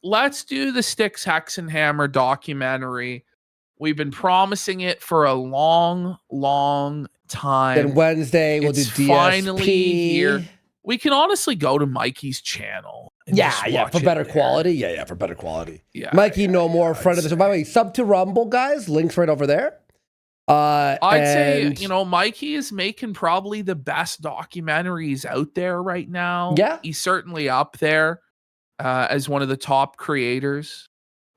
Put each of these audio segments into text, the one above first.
the Styx Hexenhammer documentary. We've been promising it for a long time. Then Wednesday we'll do DSP. Finally here. We can honestly go to Mikey's channel. For better quality. Yeah, for better quality. Yeah, Mikey, no more friend of the show. By the way, sub to Rumble, guys. Links right over there. I'd say, Mikey is making probably the best documentaries out there right now. Yeah. He's certainly up there as one of the top creators,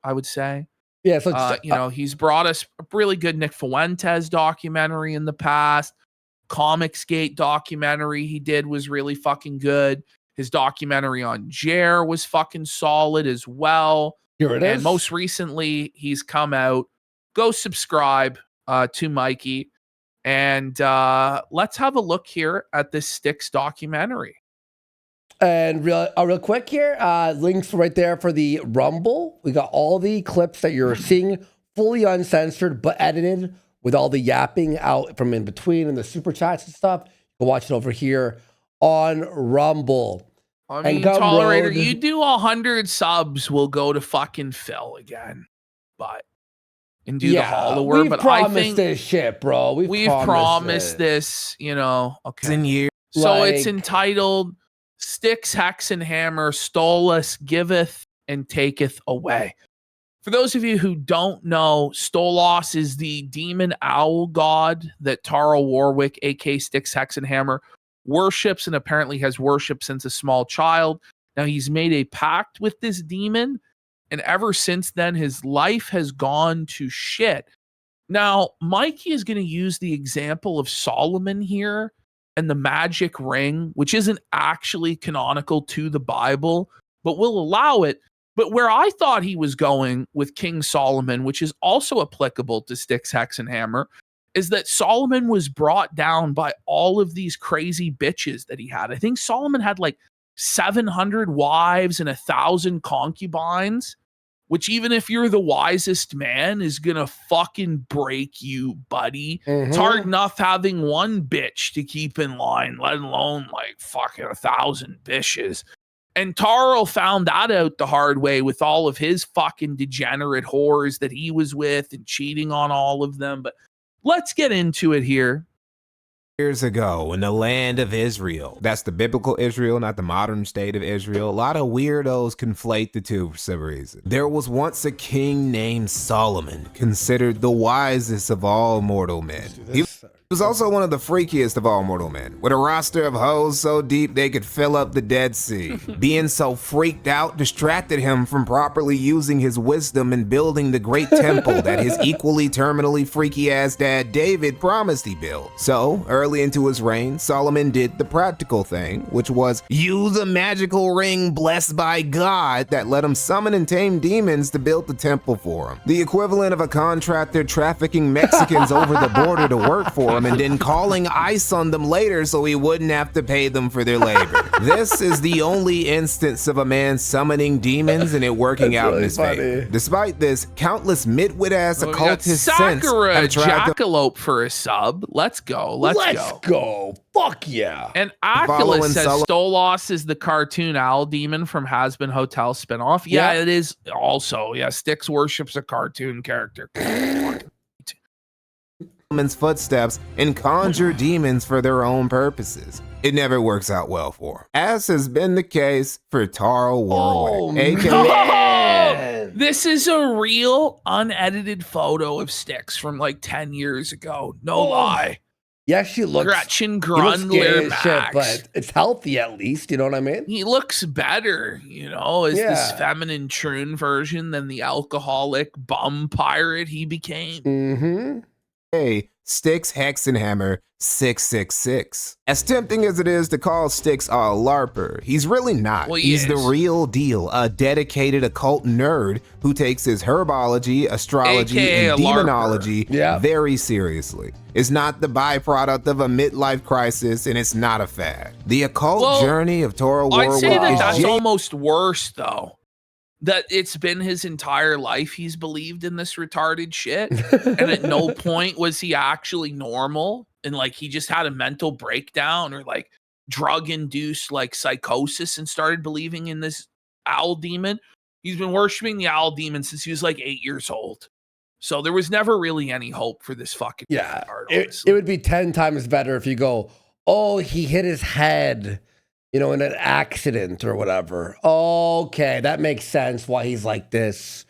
I would say. Yeah, so he's brought us a really good Nick Fuentes documentary in the past. Comicsgate documentary he did was really fucking good. His documentary on Jer was fucking solid as well. Here it is. And most recently, he's come out. Go subscribe to Mikey. And let's have a look here at this Styx documentary. And real quick here, links right there for the Rumble. We got all the clips that you're seeing fully uncensored, but edited with all the yapping out from in between and the super chats and stuff. You can watch it over here on Rumble. I mean, Tolerator, you do 100 subs, we'll go to fucking Phil again. And do the follower. But I think this shit, bro. We've promised this, okay. In years. So it's entitled Styx Hexenhammer Stolas Giveth and Taketh Away. For those of you who don't know, Stolas is the demon owl god that Tara Warwick, aka Styx Hexenhammer, worships and apparently has worshipped since a small child. Now he's made a pact with this demon, and ever since then his life has gone to shit. Now, Mikey is going to use the example of Solomon here and the magic ring, which isn't actually canonical to the Bible, but we'll allow it. But where I thought he was going with King Solomon, which is also applicable to Styx Hexenhammer, is that Solomon was brought down by all of these crazy bitches that he had. I think Solomon had like 700 wives and 1,000 concubines, which even if you're the wisest man is going to fucking break you, buddy. It's hard enough having one bitch to keep in line, let alone like fucking 1,000 bitches. And Taro found that out the hard way with all of his fucking degenerate whores that he was with and cheating on all of them. But let's get into it here. Years ago in the land of Israel. That's the biblical Israel, not the modern state of Israel. A lot of weirdos conflate the two for some reason. There was once a king named Solomon, considered the wisest of all mortal men. He was also one of the freakiest of all mortal men, with a roster of hoes so deep they could fill up the Dead Sea. Being so freaked out distracted him from properly using his wisdom and building the great temple that his equally terminally freaky ass dad David promised he built. So, early into his reign, Solomon did the practical thing, which was use a magical ring blessed by God that let him summon and tame demons to build the temple for him. The equivalent of a contractor trafficking Mexicans over the border to work for him and then calling ICE on them later so he wouldn't have to pay them for their labor. This is the only instance of a man summoning demons and it working out in his favor. Despite this, countless midwit-ass occultists since have tried to Jackalope for a sub. Let's go. Let's go. Fuck yeah. And Oculus says Stolas is the cartoon owl demon from Has Been Hotel spinoff. Yeah, it is also. Yeah, Styx worships a cartoon character. Footsteps and conjure demons for their own purposes. It never works out well for him, as has been the case for Taro Warwick. This is a real unedited photo of Styx from like 10 years ago. No lie. Yeah, she looks Gretchen Grundler Max. But it's healthy at least, you know what I mean? He looks better, as this feminine troon version than the alcoholic bum pirate he became. Hey, Styx Hexenhammer 666. As tempting as it is to call Styx a LARPer, he's really not. Well, he's the real deal, a dedicated occult nerd who takes his herbology, astrology, and demonology very seriously. It's not the byproduct of a midlife crisis, and it's not a fad. The occult journey of Taro Warwick I'd say that's almost worse, though. That it's been his entire life he's believed in this retarded shit. And at no point was he actually normal. And like he just had a mental breakdown or like drug-induced like psychosis and started believing in this owl demon. He's been worshiping the owl demon since he was like 8 years old. So there was never really any hope for this fucking card, it would be 10 times better if you go, oh, he hit his head, in an accident or whatever. Okay, that makes sense why he's like this.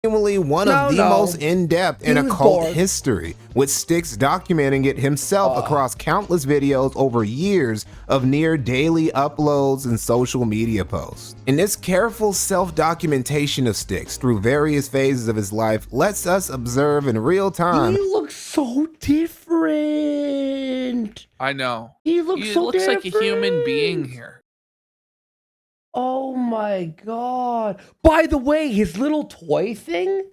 One of the most in-depth in occult history, with Styx documenting it himself across countless videos over years of near daily uploads and social media posts. And this careful self-documentation of Styx through various phases of his life lets us observe in real time. He looks so different. I know. He looks like a human being here. Oh my God. By the way, his little toy thing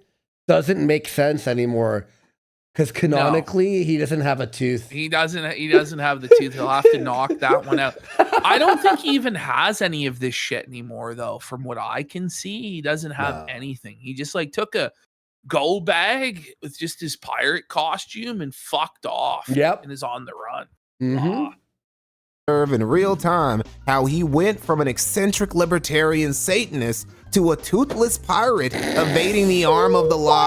doesn't make sense anymore because canonically he doesn't have a tooth. He doesn't have the tooth. He'll have to knock that one out. I don't think he even has any of this shit anymore though. From what I can see, he doesn't have anything. He just like took a go bag with just his pirate costume and fucked off. Yep. And is on the run. In real time how he went from an eccentric libertarian Satanist to a toothless pirate evading the arm of the law.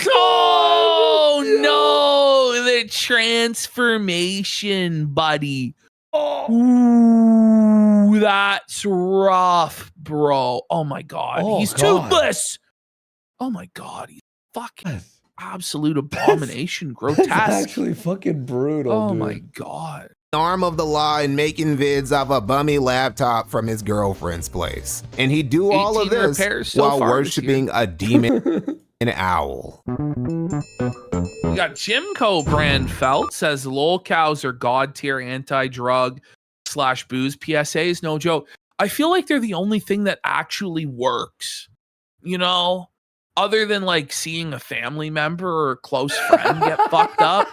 Oh no, the transformation, buddy. Ooh, that's rough, bro. Oh my God, he's toothless. Oh my God, he's fucking absolute abomination, grotesque. That's actually fucking brutal. Oh dude. my God. Arm of the law and making vids off a bummy laptop from his girlfriend's place. And he'd do all of this while worshiping a demon and owl. We got Jimco brand felt says lol cows are god tier anti-drug / booze PSAs. No joke. I feel like they're the only thing that actually works, other than like seeing a family member or a close friend get fucked up.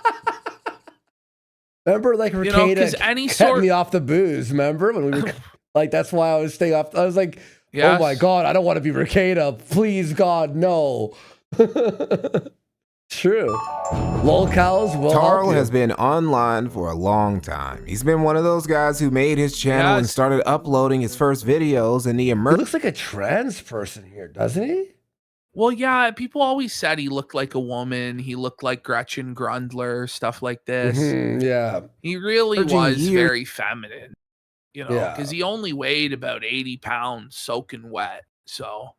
Remember, like, Ricada kept me off the booze, remember? When we were, like, that's why I was staying off. I was like, oh my God, I don't want to be Ricada. Please, God, no. True. Lolcows will Tarl has been online for a long time. He's been one of those guys who made his channel and started uploading his first videos in the He looks like a trans person here, doesn't he? Well, yeah, people always said he looked like a woman. He looked like Gretchen Grundler, stuff like this. Yeah. He really was very feminine, because he only weighed about 80 pounds soaking wet. So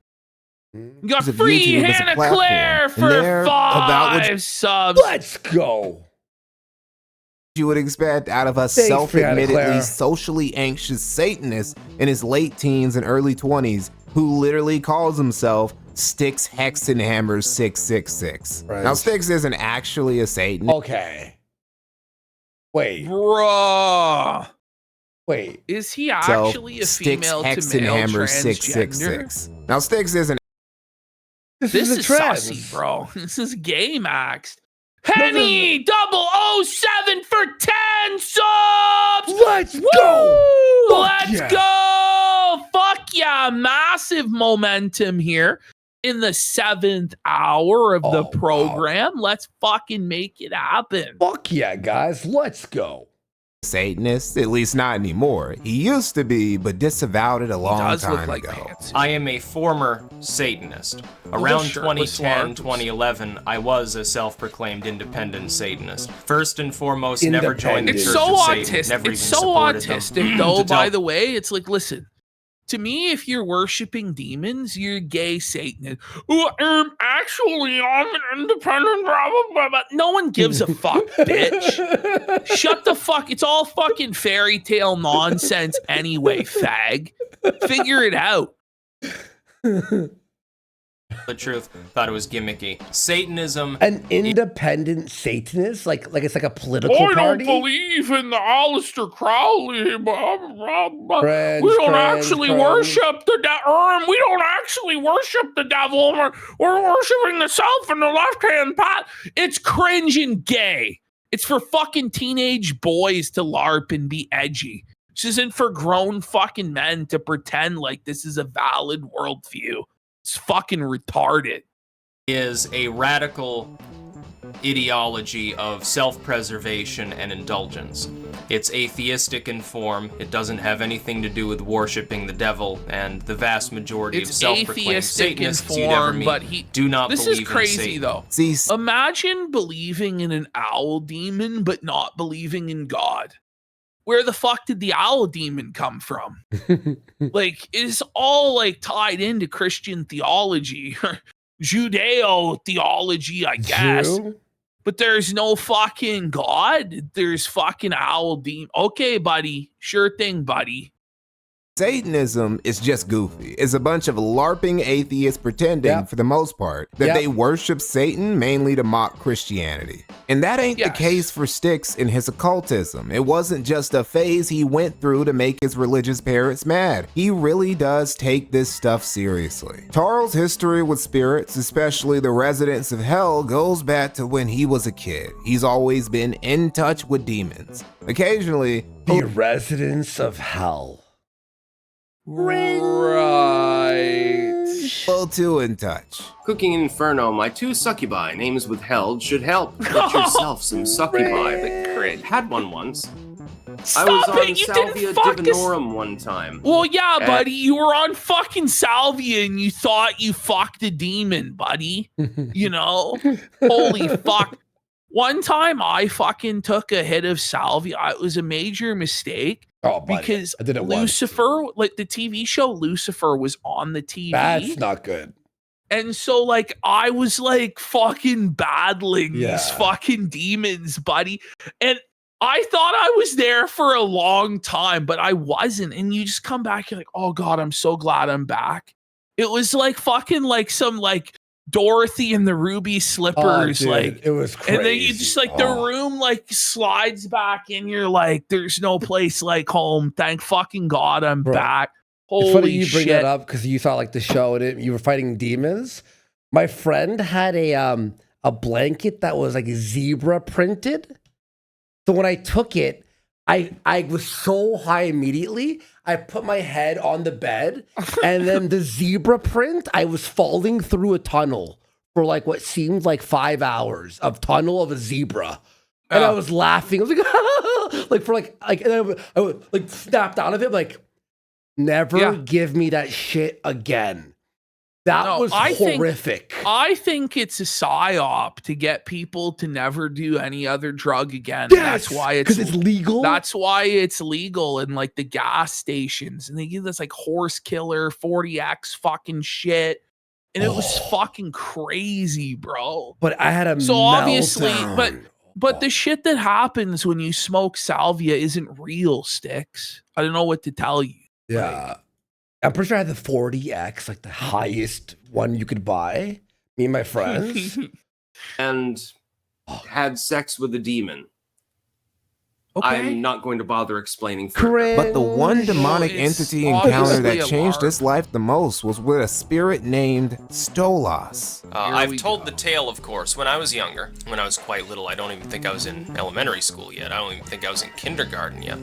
you got free Hannah Claire for 5 subs. Let's go. You would expect out of a self-admittedly socially anxious Satanist in his late teens and early 20s who literally calls himself Styx Hexenhammer 666. Right. Now, Styx isn't actually a Satan. Okay. Wait. Bruh. Wait. Is he actually a female to male transgender? 666. Now, Styx isn't. This is sussy, bro. This is gay maxed. Henny 007 for 10 subs. Let's go. Let's go. Fuck yeah. Massive momentum here in the 7th hour of the program. Wow. Let's fucking make it happen. Fuck yeah, guys. Let's go. Satanist, at least not anymore. He used to be, but disavowed it a long time ago. I am a former Satanist. Around 2010, 2011, I was a self-proclaimed independent Satanist. First and foremost, never joined the Church of Satan. Never it's so autistic, though, by the way. It's like, listen, to me, if you're worshiping demons, you're gay Satanist. Actually, I'm an independent, blah, blah, blah, blah. No one gives a fuck, bitch. Shut the fuck. It's all fucking fairy tale nonsense anyway, fag. Figure it out. The truth, thought it was gimmicky. Satanism. An independent Satanist? Like it's like a political party? I don't believe in the Aleister Crowley. Blah, blah, blah. We don't actually worship the devil. We don't actually worship the devil. We're worshiping the self in the left-hand pot. It's cringe and gay. It's for fucking teenage boys to LARP and be edgy. This isn't for grown fucking men to pretend like this is a valid worldview. It's fucking retarded. Is a radical ideology of self-preservation and indulgence. It's atheistic in form. It doesn't have anything to do with worshiping the devil, and the vast majority of self-proclaimed Satanists you'd ever meet do not believe in Satan. This is crazy, though. Imagine believing in an owl demon, but not believing in God. Where the fuck did the owl demon come from? Like, it's all like tied into Christian theology, Judeo theology, I guess. But there's no fucking God. There's fucking owl demon. Okay, buddy. Sure thing, buddy. Satanism is just goofy. It's a bunch of LARPing atheists pretending, for the most part, that they worship Satan mainly to mock Christianity. And that ain't the case for Styx in his occultism. It wasn't just a phase he went through to make his religious parents mad. He really does take this stuff seriously. Tarl's history with spirits, especially the residents of hell, goes back to when he was a kid. He's always been in touch with demons. Occasionally, the residents of hell. Right. A little too in touch. Cooking Inferno, my 2 succubi, names withheld, should help. Get yourself some succubi. Had one once. I was on Salvia Divinorum one time. Well, yeah, buddy, you were on fucking Salvia and you thought you fucked a demon, buddy. You know? Holy fuck. One time I fucking took a hit of Salvia. It was a major mistake. Oh, because Lucifer, like the TV show Lucifer was on the TV. That's not good. And so like I was like fucking battling these fucking demons, buddy. And I thought I was there for a long time, but I wasn't. And you just come back, you're like, oh God, I'm so glad I'm back. It was like fucking like some like Dorothy and the ruby slippers, like it was crazy. And then you just like the room like slides back and you're like, there's no place like home. Thank fucking God I'm back. Holy it's funny you bring shit. that up because you thought like the show and you were fighting demons. My friend had a blanket that was like zebra printed. So when I took it, I was so high immediately. I put my head on the bed, and then the zebra print, I was falling through a tunnel for like what seemed like 5 hours of tunnel of a zebra. And I was laughing. I was like, like for like, and I would like snapped out of it. Like, never give me that shit again. That was horrific. I think it's a psyop to get people to never do any other drug again. Yes, that's why because it's legal. That's why it's legal in like the gas stations, and they give this like horse killer 40x fucking shit, and it was fucking crazy, bro. But I had a obviously, meltdown. but the shit that happens when you smoke salvia isn't real, Styx. I don't know what to tell you. Yeah. Like, I'm pretty sure I had the 40X, like the highest one you could buy. Me and my friends. And had sex with a demon. Okay. I'm not going to bother explaining further. But the one demonic entity encounter that changed his life the most was with a spirit named Stolas. I've told the tale, of course, when I was younger. When I was quite little, I don't even think I was in elementary school yet. I don't even think I was in kindergarten yet.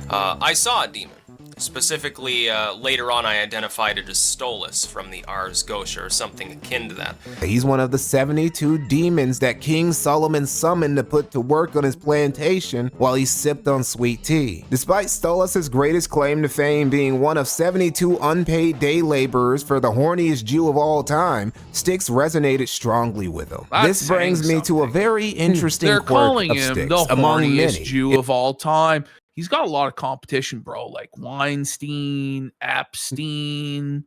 I saw a demon. Specifically, later on, I identified it as Stolas from the Ars Gotia or something akin to that. He's one of the 72 demons that King Solomon summoned to put to work on his plantation while he sipped on sweet tea. Despite Stolas' greatest claim to fame being one of 72 unpaid day laborers for the horniest Jew of all time, Styx resonated strongly with him. This brings me to a very interesting quirk of Styx, him the among horniest many. Jew of all time. He's got a lot of competition, bro. Like Weinstein, Epstein,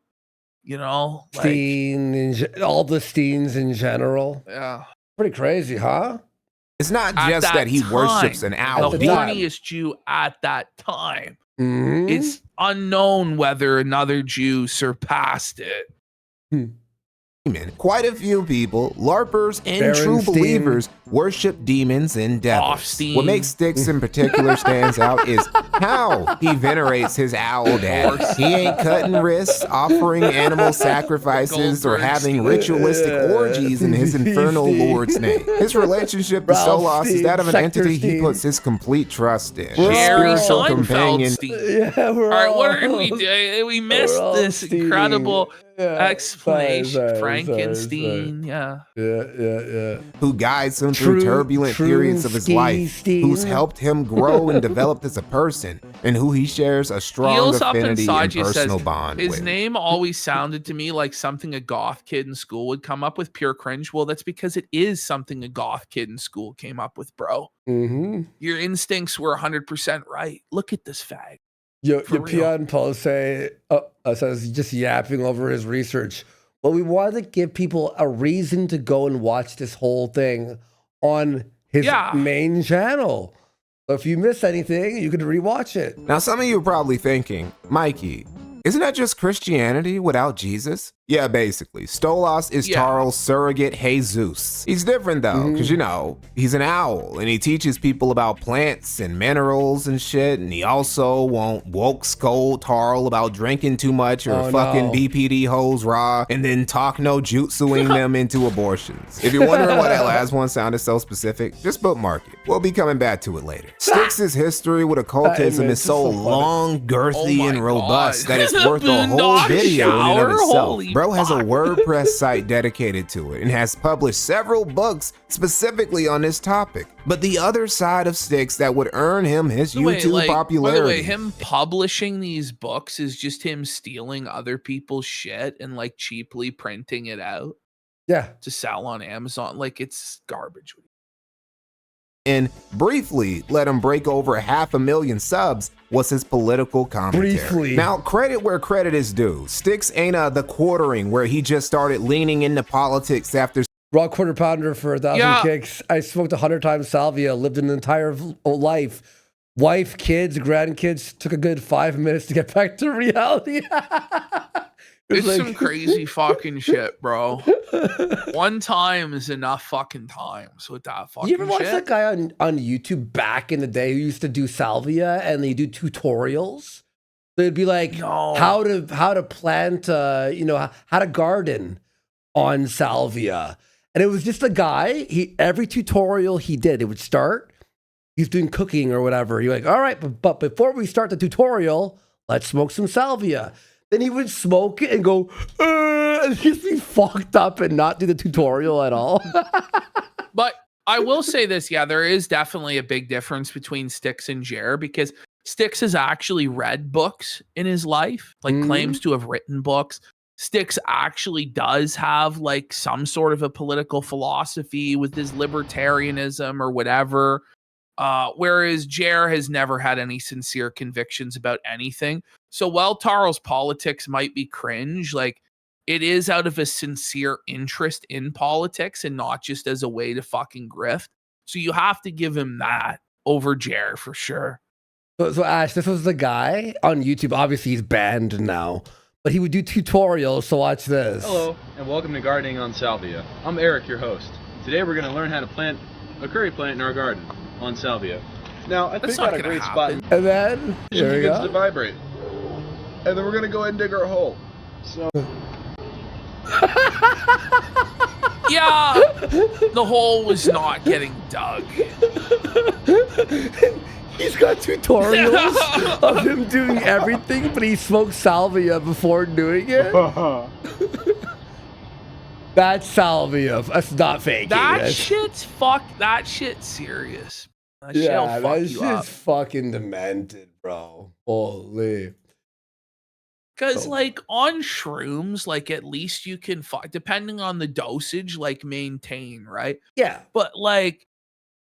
you know, like, all the Steens in general. Yeah, pretty crazy, huh? It's not just that he worships an owl. The horniest Jew at that time. Mm-hmm. It's unknown whether another Jew surpassed it. Quite a few people, LARPers and true believers, worship demons and devils. What makes Styx in particular stands out is how he venerates his owl dad. He ain't cutting wrists, offering animal sacrifices, or having ritualistic orgies in his infernal lord's name. His relationship to Stolas is that of an entity he puts his complete trust in. Jerry Seinfeld. Yeah, all right, what are we doing? We missed this incredible explanation. Frankenstein. Frankenstein, yeah. Who guides him through turbulent periods of his life, who's helped him grow and develop as a person, and who he shares a strong affinity and personal bond with. His name always sounded to me like something a goth kid in school would come up with, pure cringe. Well, that's because it is something a goth kid in school came up with, bro. Your instincts were 100% right. Look at this fag. Your Pion Paul says just yapping over his research. Well, we wanted to give people a reason to go and watch this whole thing on his main channel. So if you miss anything, you can rewatch it. Now, some of you are probably thinking, Mikey, isn't that just Christianity without Jesus? Yeah, basically. Stolas is Charles' surrogate Jesus. He's different though, because you know, he's an owl and he teaches people about plants and minerals and shit. And he also won't woke scold Tarl about drinking too much or fucking BPD hoes raw and then talk no jutsuing them into abortions. If you're wondering why that last one sounded so specific, just bookmark it. We'll be coming back to it later. Styx's history with occultism is so long, girthy, and robust that it's worth a whole video in and of itself. Bro has a WordPress site dedicated to it and has published several books specifically on this topic. But the other side of Styx that would earn him his YouTube popularity. By the way, him publishing these books is just him stealing other people's shit and like cheaply printing it out. Yeah. To sell on Amazon. Like, it's garbage. And briefly let him break over 500,000 subs was his political commentary. Briefly. Now, credit where credit is due. Styx ain't the quartering where he just started leaning into politics after raw quarter pounder for 1,000 kicks. I smoked 100 times salvia, lived an entire life. Wife, kids, grandkids, took a good 5 minutes to get back to reality. It's like some crazy fucking shit, bro. One time is enough fucking times with that fucking shit. You ever watch that guy on YouTube back in the day who used to do salvia and they do tutorials? They'd be like, how to plant, how to garden on salvia. And it was just a guy, every tutorial he did, it would start, he's doing cooking or whatever. You're like, all right, but before we start the tutorial, let's smoke some salvia. Then he would smoke it and go, and just be fucked up and not do the tutorial at all. But I will say this, there is definitely a big difference between Styx and Jer, because Styx has actually read books in his life, like claims to have written books. Styx actually does have like some sort of a political philosophy with his libertarianism or whatever. Whereas Jer has never had any sincere convictions about anything. So while Tarl's politics might be cringe, like it is out of a sincere interest in politics and not just as a way to fucking grift. So you have to give him that over Jer for sure. So Ash, this was the guy on YouTube. Obviously he's banned now, but he would do tutorials. So watch this. Hello, and welcome to Gardening on Salvia. I'm Eric, your host. Today we're going to learn how to plant a curry plant in our garden on salvia. Now, I picked out a great spot. And then, here we go. To vibrate. And then we're going to go ahead and dig our hole. So... yeah, the hole was not getting dug. He's got tutorials of him doing everything, but he smoked salvia before doing it. That's salvia. That's not fake. That shit's serious. That shit's fucking demented, bro. Holy. Because like on shrooms, like at least you can, depending on the dosage, like maintain, right? Yeah. But like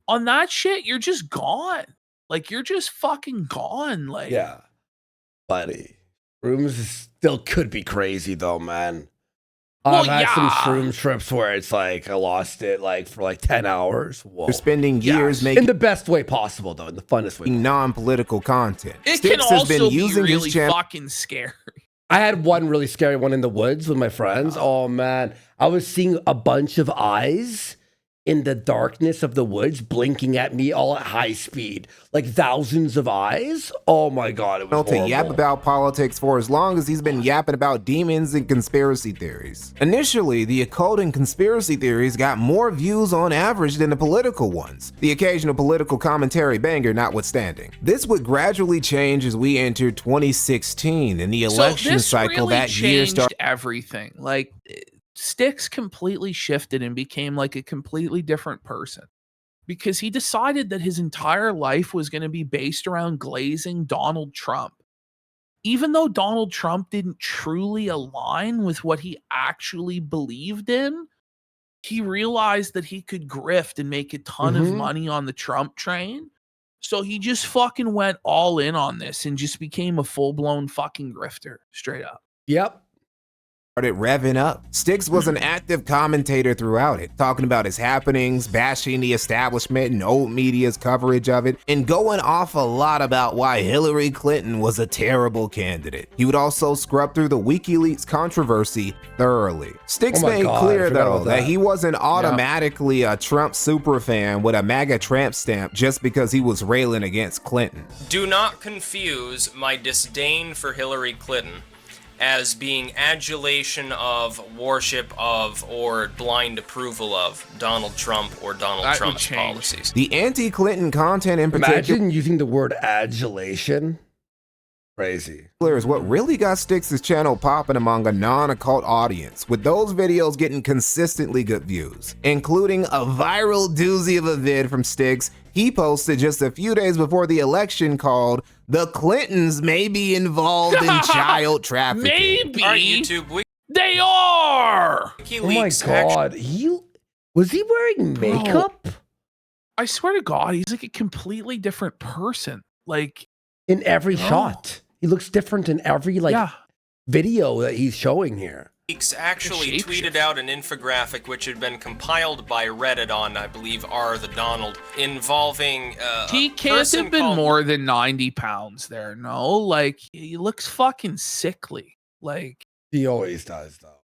on that shit, you're just gone. Like you're just fucking gone. Like, yeah, buddy. Shrooms still could be crazy though, man. I've had some shroom trips where it's like I lost it like for like 10 hours. Whoa. You're spending years making in the best way possible though, in the funnest way. Non-political content. It Styx can also be really fucking scary. I had one really scary one in the woods with my friends. Oh man, I was seeing a bunch of eyes in the darkness of the woods blinking at me all at high speed, like thousands of eyes. Oh my God, it was horrible. To yap about politics for as long as he's been yapping about demons and conspiracy theories. Initially, the occult and conspiracy theories got more views on average than the political ones, the occasional political commentary banger notwithstanding. This would gradually change as we entered 2016 and the election cycle really that year started. Everything. Like, Styx completely shifted and became like a completely different person because he decided that his entire life was going to be based around glazing Donald Trump. Even though Donald Trump didn't truly align with what he actually believed in, he realized that he could grift and make a ton of money on the Trump train. So he just fucking went all in on this and just became a full-blown fucking grifter, straight up. Yep. Started revving up. Styx was an active commentator throughout it, talking about his happenings, bashing the establishment and old media's coverage of it, and going off a lot about why Hillary Clinton was a terrible candidate. He would also scrub through the WikiLeaks controversy thoroughly. Styx made clear, though, that he wasn't automatically a Trump superfan with a MAGA tramp stamp just because he was railing against Clinton. Do not confuse my disdain for Hillary Clinton as being adulation of, worship of, or blind approval of Donald Trump or Donald Trump's policies. The anti-Clinton content in particular— Imagine using the word adulation. Crazy. Is what really got Styx's channel popping among a non-occult audience, with those videos getting consistently good views, including a viral doozy of a vid from Styx he posted just a few days before the election called "The Clintons May Be Involved in Child Trafficking." Maybe. Our YouTube they are! Oh my God. Was he wearing makeup? I swear to God, he's like a completely different person. Like, in every shot. He looks different in every video that he's showing here. Styx actually tweeted out an infographic which had been compiled by Reddit on, I believe, R the Donald, involving he can't have been more than 90 pounds there, no? Like, he looks fucking sickly. Like, he always does, though.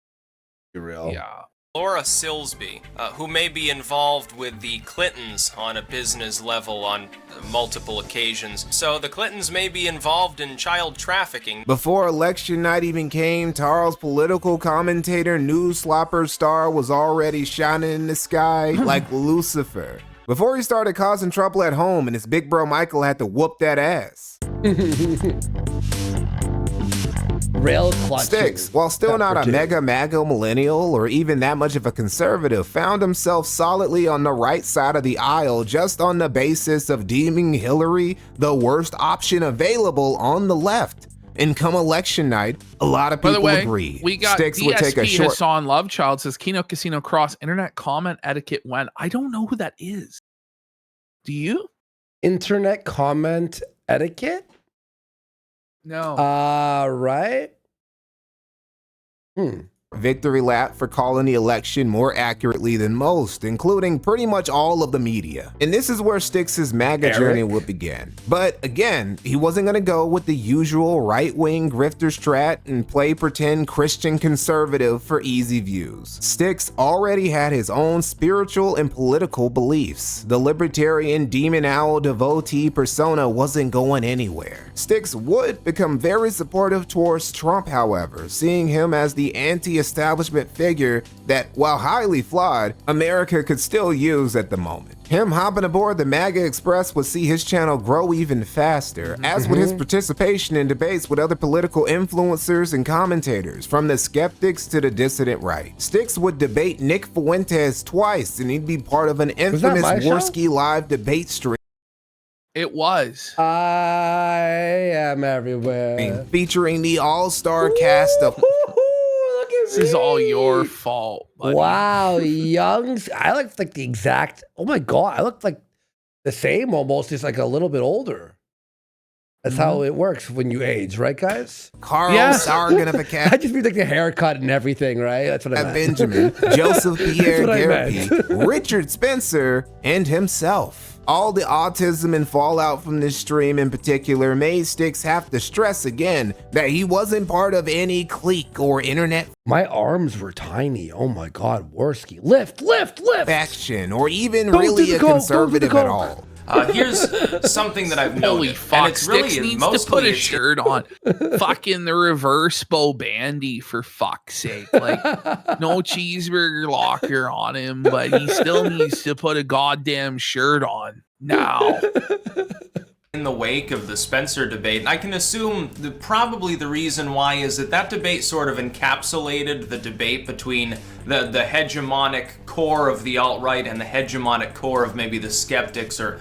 Be real. Yeah. Laura Silsby, who may be involved with the Clintons on a business level on multiple occasions. So the Clintons may be involved in child trafficking. Before election night even came, Tarl's political commentator News Slopper star was already shining in the sky like Lucifer. Before he started causing trouble at home and his big bro Michael had to whoop that ass. Rail clutching. Styx, while still not a mega MAGA millennial or even that much of a conservative, found himself solidly on the right side of the aisle just on the basis of deeming Hillary the worst option available on the left. And come election night, a lot of people agree. We got Styx DSP would take a short— Hassan Lovechild says Kino Casino Cross internet comment etiquette when I don't know who that is. Do you? Internet comment etiquette? No. Right. Victory lap for calling the election more accurately than most, including pretty much all of the media. And this is where Styx's MAGA journey would begin. But again, he wasn't gonna go with the usual right-wing grifter strat and play pretend Christian conservative for easy views. Styx already had his own spiritual and political beliefs. The libertarian demon owl devotee persona wasn't going anywhere. Styx would become very supportive towards Trump, however, seeing him as the anti-establishment figure that, while highly flawed, America could still use at the moment. Him hopping aboard the MAGA Express would see his channel grow even faster, as would his participation in debates with other political influencers and commentators, from the skeptics to the dissident right. Styx would debate Nick Fuentes twice, and he'd be part of an infamous Worski live debate stream. It was. I am everywhere. Featuring the all-star cast of... This is all your fault, buddy. Wow, young. I look like the exact. Oh my God, I look like the same almost, just like a little bit older. That's how it works when you age, right, guys? Carl Sargon of a cat. I just mean like the haircut and everything, right? That's what I meant. Benjamin, Joseph Pierre Garrigue, Richard Spencer, and himself. All the autism and fallout from this stream in particular made Styx have to stress again that he wasn't part of any clique or internet My arms were tiny. Oh my God, Worski. Lift. faction or even really a conservative at all. Here's something that I've noticed. Holy fuck, and it's really Styx needs to put a shirt on. Fucking the reverse Bo Bandy, for fuck's sake. Like, no cheeseburger locker on him, but he still needs to put a goddamn shirt on now. in the wake of the Spencer debate, and I can assume probably the reason why is that debate sort of encapsulated the debate between the hegemonic core of the alt-right and the hegemonic core of maybe the skeptics or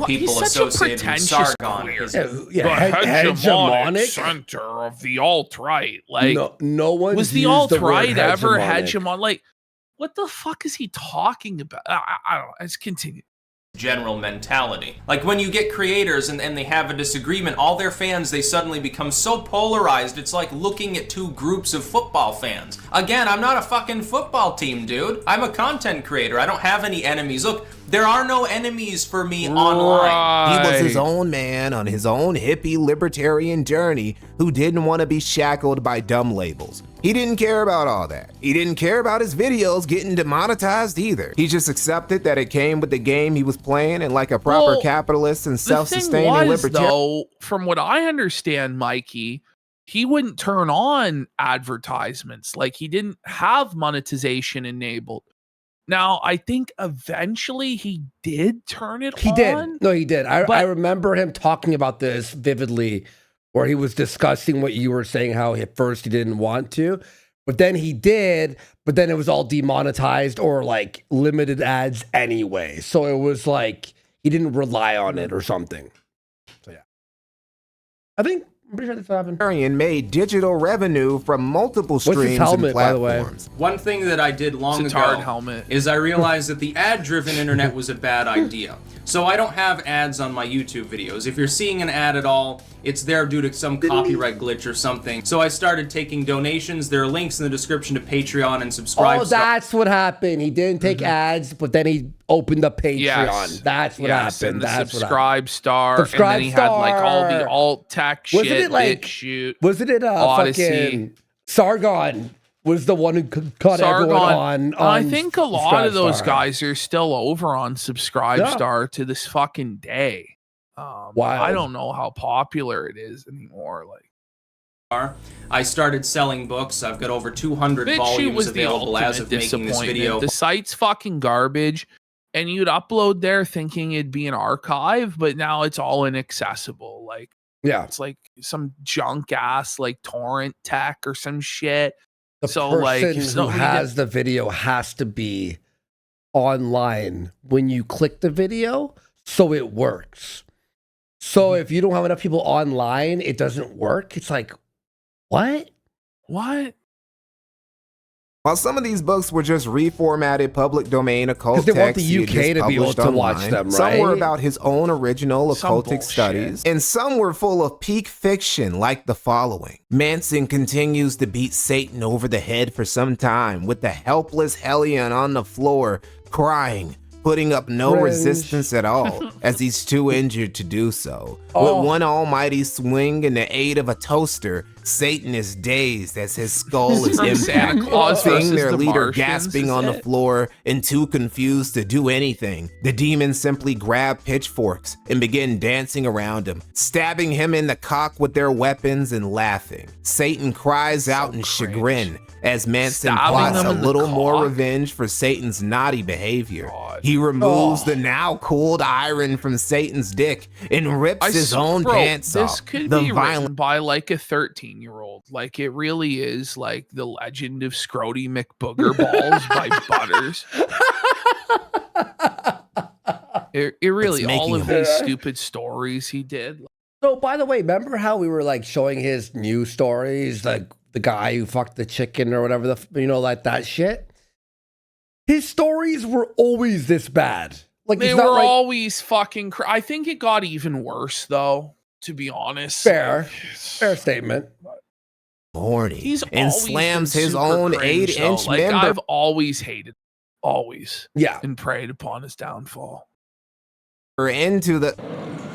people associated with Sargon. The hegemonic center of the alt-right. Like, no one was the alt-right ever hegemon? Like, what the fuck is he talking about? I don't know. Let's continue. General mentality. Like when you get creators and they have a disagreement, all their fans, they suddenly become so polarized, it's like looking at two groups of football fans. Again, I'm not a fucking football team, dude. I'm a content creator. I don't have any enemies. Look, there are no enemies for me online. He was his own man on his own hippie libertarian journey who didn't want to be shackled by dumb labels. He didn't care about all that. He didn't care about his videos getting demonetized either. He just accepted that it came with the game he was playing, and like a proper capitalist and self-sustaining libertarian. Though, from what I understand, Mikey, he wouldn't turn on advertisements. Like, he didn't have monetization enabled. Now, I think eventually he did turn it on. He did. No, he did. I remember him talking about this vividly, where he was discussing what you were saying, how at first he didn't want to, but then he did, but then it was all demonetized or like limited ads anyway. So it was like he didn't rely on it or something. So yeah. I'm pretty sure that's what happened. Made digital revenue from multiple streams and platforms. One thing that I did long ago is I realized that the ad-driven internet was a bad idea. So I don't have ads on my YouTube videos. If you're seeing an ad at all, it's there due to some copyright glitch or something. So I started taking donations. There are links in the description to Patreon and subscribe. Oh, that's what happened. He didn't take ads, but then he opened up Patreon. Yes. That's what happened. And the Subscribe Star. And then he had like all the alt tech shit. Wasn't it like, wasn't it fucking Sargon was the one who caught everyone on I think a lot of those guys are still over on Subscribe Star to this fucking day. I don't know how popular it is anymore. Like, I started selling books. I've got over 200 volumes available as of making this video. The site's fucking garbage, and you'd upload there thinking it'd be an archive, but now it's all inaccessible. Like, yeah, it's like some junk ass like torrent tech or some shit. The person who has the video has to be online when you click the video, so it works. So if you don't have enough people online, it doesn't work. It's like, what? What? While some of these books were just reformatted public domain occult texts, they want the UK to be able to watch them, right? Some were about his own original occultic studies, and some were full of peak fiction, like the following. Manson continues to beat Satan over the head for some time, with the helpless Hellion on the floor, crying, putting up no resistance at all, as he's too injured to do so. With one almighty swing and the aid of a toaster, Satan is dazed as his skull is impacted, seeing their leader gasping on the floor and too confused to do anything. The demons simply grab pitchforks and begin dancing around him, stabbing him in the cock with their weapons and laughing. Satan cries out in chagrin as Manson plots a little more revenge for Satan's naughty behavior. He removes the now cooled iron from Satan's dick and rips his own pants off. This could be written by like a 13-year-old. Like, it really is like The Legend of Scrody McBooger Balls by Butters. It really, all of these stupid stories he did. So, by the way, remember how we were like showing his news stories, like the guy who fucked the chicken or whatever, like that shit? His stories were always this bad. Like, they were always fucking I think it got even worse, though, to be honest. Fair statement. Horny and slams his own 8-inch member. I've always hated, yeah, and preyed upon his downfall. Into the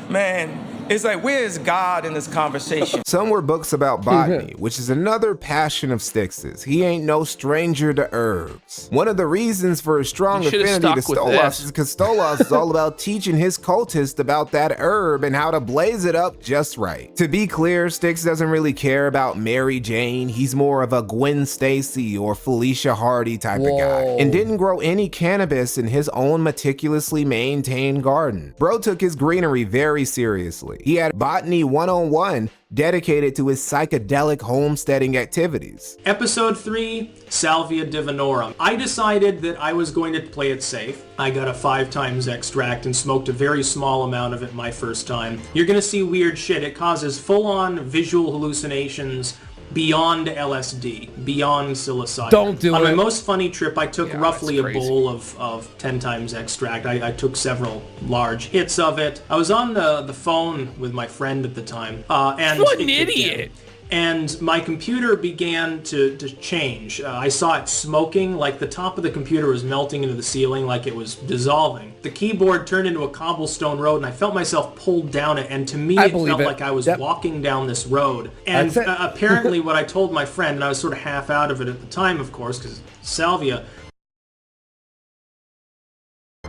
man. It's like, where's God in this conversation? Some were books about botany, which is another passion of Styx's. He ain't no stranger to herbs. One of the reasons for his strong affinity to Stolas is because Stolas is all about teaching his cultists about that herb and how to blaze it up just right. To be clear, Styx doesn't really care about Mary Jane. He's more of a Gwen Stacy or Felicia Hardy type of guy, and didn't grow any cannabis in his own meticulously maintained garden. Bro took his greenery very seriously. laboratory. He had Botany 101 dedicated to his psychedelic homesteading activities. Episode 3, Salvia divinorum. I decided that I was going to play it safe. I got a 5 times extract and smoked a very small amount of it my first time. You're gonna see weird shit. It causes full-on visual hallucinations, beyond LSD, beyond psilocybin. Don't do it. On my most funny trip, I took roughly a bowl of 10 times extract. I took several large hits of it. I was on the phone with my friend at the time. And what an idiot. And my computer began to change. I saw it smoking, like the top of the computer was melting into the ceiling, like it was dissolving. The keyboard turned into a cobblestone road, and I felt myself pulled down it, and to me it felt like I was walking down this road. And apparently what I told my friend, and I was sort of half out of it at the time, of course, because salvia.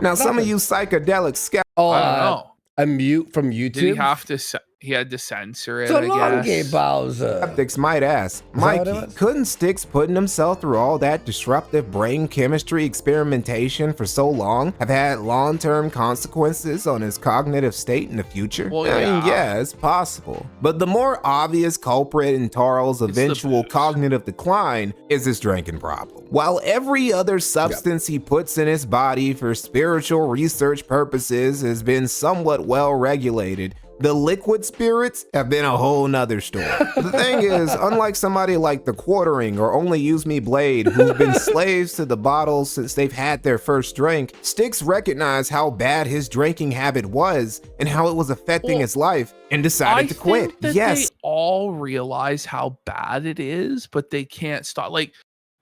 Now some of you psychedelic skeptics. I don't know. A mute from YouTube? Did he have to... He had to censor it, So I long, guess. Bowser. Skeptics might ask, Mikey, couldn't Styx putting himself through all that disruptive brain chemistry experimentation for so long have had long-term consequences on his cognitive state in the future? Well, I mean, yeah. yeah, it's possible. But the more obvious culprit in Tarl's eventual cognitive decline is his drinking problem. While every other substance he puts in his body for spiritual research purposes has been somewhat well regulated, the liquid spirits have been a whole nother story. The thing is, unlike somebody like the Quartering or Only Use Me Blade, who've been slaves to the bottles since they've had their first drink, Styx recognized how bad his drinking habit was and how it was affecting his life and decided to quit. Think that they all realize how bad it is, but they can't stop. Like,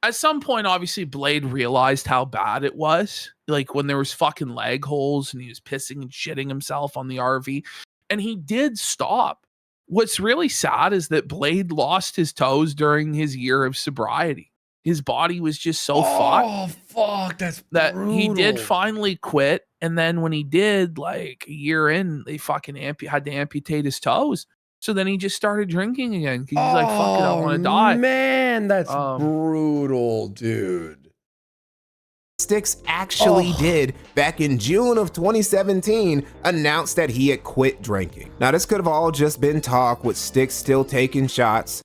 at some point, obviously, Blade realized how bad it was. Like, when there was fucking leg holes and he was pissing and shitting himself on the RV. And he did stop. What's really sad is that Blade lost his toes during his year of sobriety. His body was just so fucked. Oh, fuck. That's that brutal. He did finally quit. And then when he did, like a year in, they fucking had to amputate his toes. So then he just started drinking again. He's like, fuck it, I want to die. Man, that's brutal, dude. Styx actually did, back in June of 2017, announce that he had quit drinking. Now, this could have all just been talk with Styx still taking shots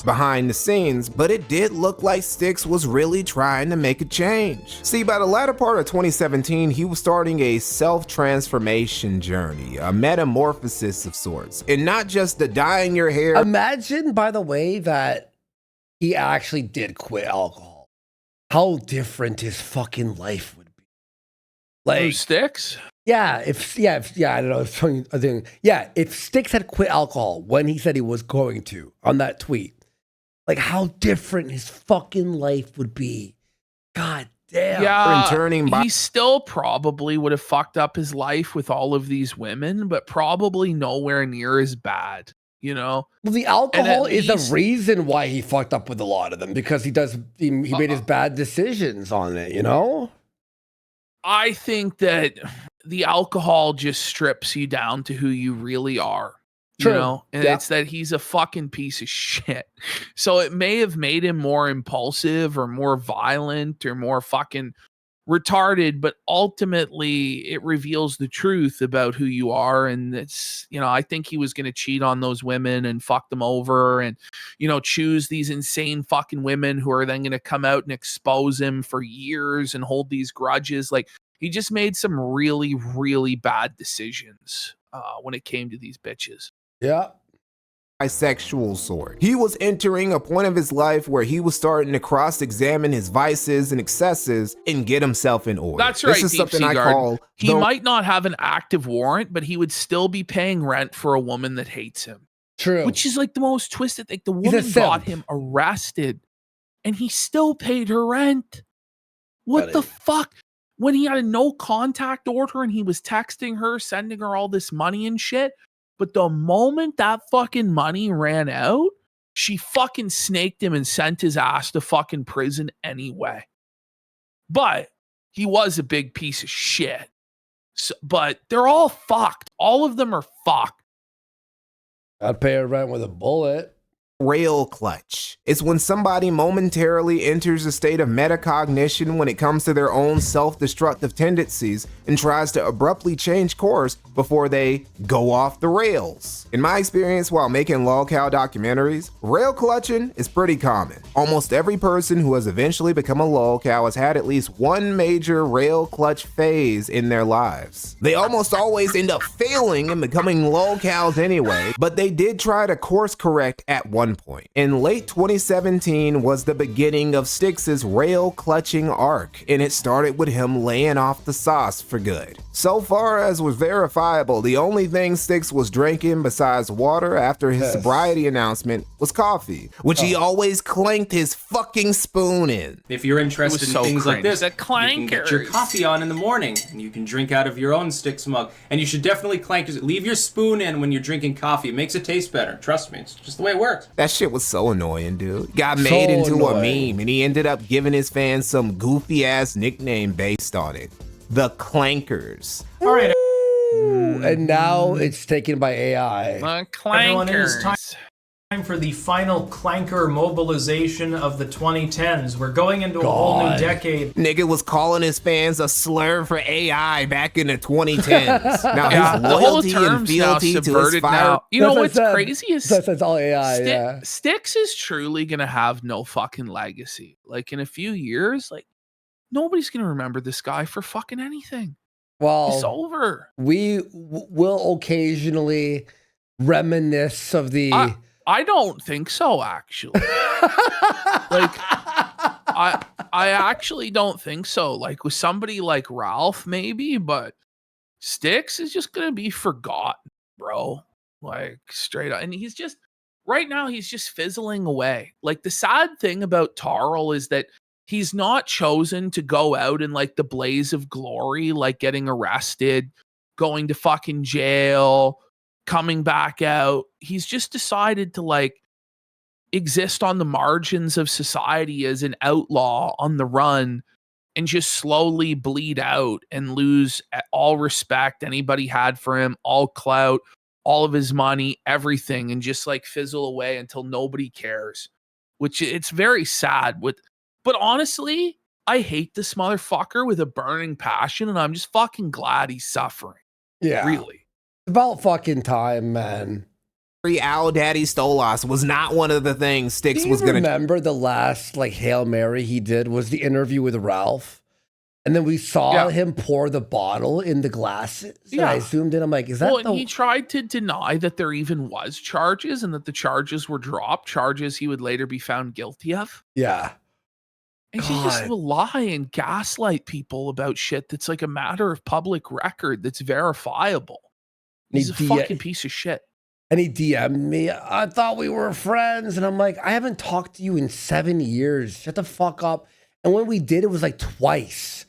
behind the scenes, but it did look like Styx was really trying to make a change. See, by the latter part of 2017, he was starting a self-transformation journey, a metamorphosis of sorts, and not just the dyeing your hair. Imagine, by the way, that he actually did quit alcohol. How different his fucking life would be. Like Styx? Yeah, I don't know. If Styx had quit alcohol when he said he was going to on that tweet, like how different his fucking life would be. God damn. Yeah, he still probably would have fucked up his life with all of these women, but probably nowhere near as bad. You know, well, the alcohol is the reason why he fucked up with a lot of them, because he made his bad decisions on it, you know? I think that the alcohol just strips you down to who you really are. True. You know, and it's that he's a fucking piece of shit. So it may have made him more impulsive or more violent or more fucking retarded, but ultimately it reveals the truth about who you are. And it's, you know, I think he was going to cheat on those women and fuck them over and, you know, choose these insane fucking women who are then going to come out and expose him for years and hold these grudges. Like, he just made some really, really bad decisions when it came to these bitches. Yeah. Bisexual sort. He was entering a point of his life where he was starting to cross-examine his vices and excesses and get himself in order. That's right. This is something I call. He might not have an active warrant, but he would still be paying rent for a woman that hates him. True. Which is like the most twisted thing. The woman got him arrested, and he still paid her rent. What the fuck? When he had a no contact order and he was texting her, sending her all this money and shit. But the moment that fucking money ran out, she fucking snaked him and sent his ass to fucking prison anyway. But he was a big piece of shit. So, but they're all fucked. All of them are fucked. I'd pay her rent with a bullet. Rail clutch. It's when somebody momentarily enters a state of metacognition when it comes to their own self-destructive tendencies and tries to abruptly change course before they go off the rails. In my experience while making lolcow documentaries, rail clutching is pretty common. Almost every person who has eventually become a lolcow has had at least one major rail clutch phase in their lives. They almost always end up failing and becoming lolcows anyway, but they did try to course correct at one point. In late 2017 was the beginning of Styx's rail clutching arc, and it started with him laying off the sauce for good. So far as was verifiable, the only thing Styx was drinking besides water after his sobriety announcement was coffee, which he always clanked his fucking spoon in. If you're interested in things like this, you can get your coffee on in the morning, and you can drink out of your own Styx mug. And you should definitely leave your spoon in when you're drinking coffee. It makes it taste better. Trust me, it's just the way it works. That shit was so annoying, dude. Got made into a meme, and he ended up giving his fans some goofy ass nickname based on it. The Clankers. All right. And now it's taken by AI. The Clankers. Everyone, it is time for the final clanker mobilization of the 2010s. We're going into a whole new decade. Nigga was calling his fans a slur for AI back in the 2010s. Now his loyalty and fealty to his fire. You know what's crazy is that's all AI. Styx is truly gonna have no fucking legacy. Like in a few years, like nobody's gonna remember this guy for fucking anything. Well, it's over. We will occasionally reminisce of the. I don't think so, actually. Like, I actually don't think so. Like with somebody like Ralph, maybe, but Styx is just gonna be forgotten, bro. Like straight up, and he's just right now he's just fizzling away. Like the sad thing about Tarl is that he's not chosen to go out in like the blaze of glory, like getting arrested, going to fucking jail, coming back out. He's just decided to like exist on the margins of society as an outlaw on the run and just slowly bleed out and lose all respect anybody had for him, all clout, all of his money, everything, and just like fizzle away until nobody cares, which it's very sad. But honestly, I hate this motherfucker with a burning passion, and I'm just fucking glad he's suffering. Yeah. Really. About fucking time, man. Owl Daddy Stolas was not one of the things Styx was gonna. Remember the last like Hail Mary he did was the interview with Ralph, and then we saw him pour the bottle in the glasses. Yeah, and I zoomed in. I'm like, is that? Well, and he tried to deny that there even was charges and that the charges were dropped. Charges he would later be found guilty of. Yeah. And she just will lie and gaslight people about shit that's like a matter of public record that's verifiable. He's a fucking piece of shit. And he DM'd me, I thought we were friends. And I'm like, I haven't talked to you in 7 years. Shut the fuck up. And when we did, it was like twice.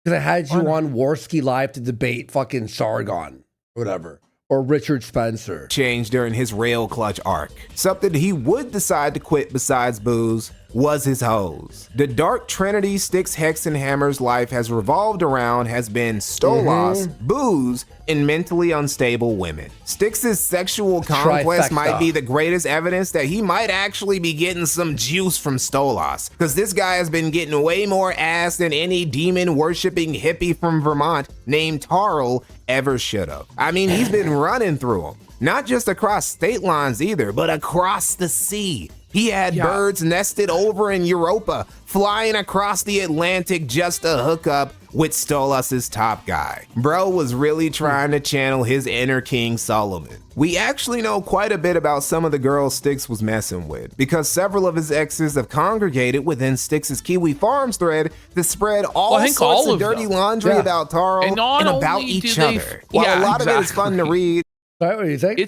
Because I had you on Warski Live to debate fucking Sargon, whatever. Or Richard Spencer. Changed during his rail clutch arc. Something he would decide to quit besides booze was his hoes. The dark trinity Styx Hexenhammer's life has revolved around has been Stolas, booze, and mentally unstable women. Styx's sexual conquest might be the greatest evidence that he might actually be getting some juice from Stolas, because this guy has been getting way more ass than any demon-worshipping hippie from Vermont named Tarl ever should have. I mean, he's been running through them. Not just across state lines either, but across the sea. He had birds nested over in Europa, flying across the Atlantic just to hook up with Stolas' top guy. Bro was really trying to channel his inner King Solomon. We actually know quite a bit about some of the girls Styx was messing with, because several of his exes have congregated within Styx's Kiwi Farms thread to spread all sorts of dirty laundry about Tarl and about each other. While a lot of it is fun to read. What do you think?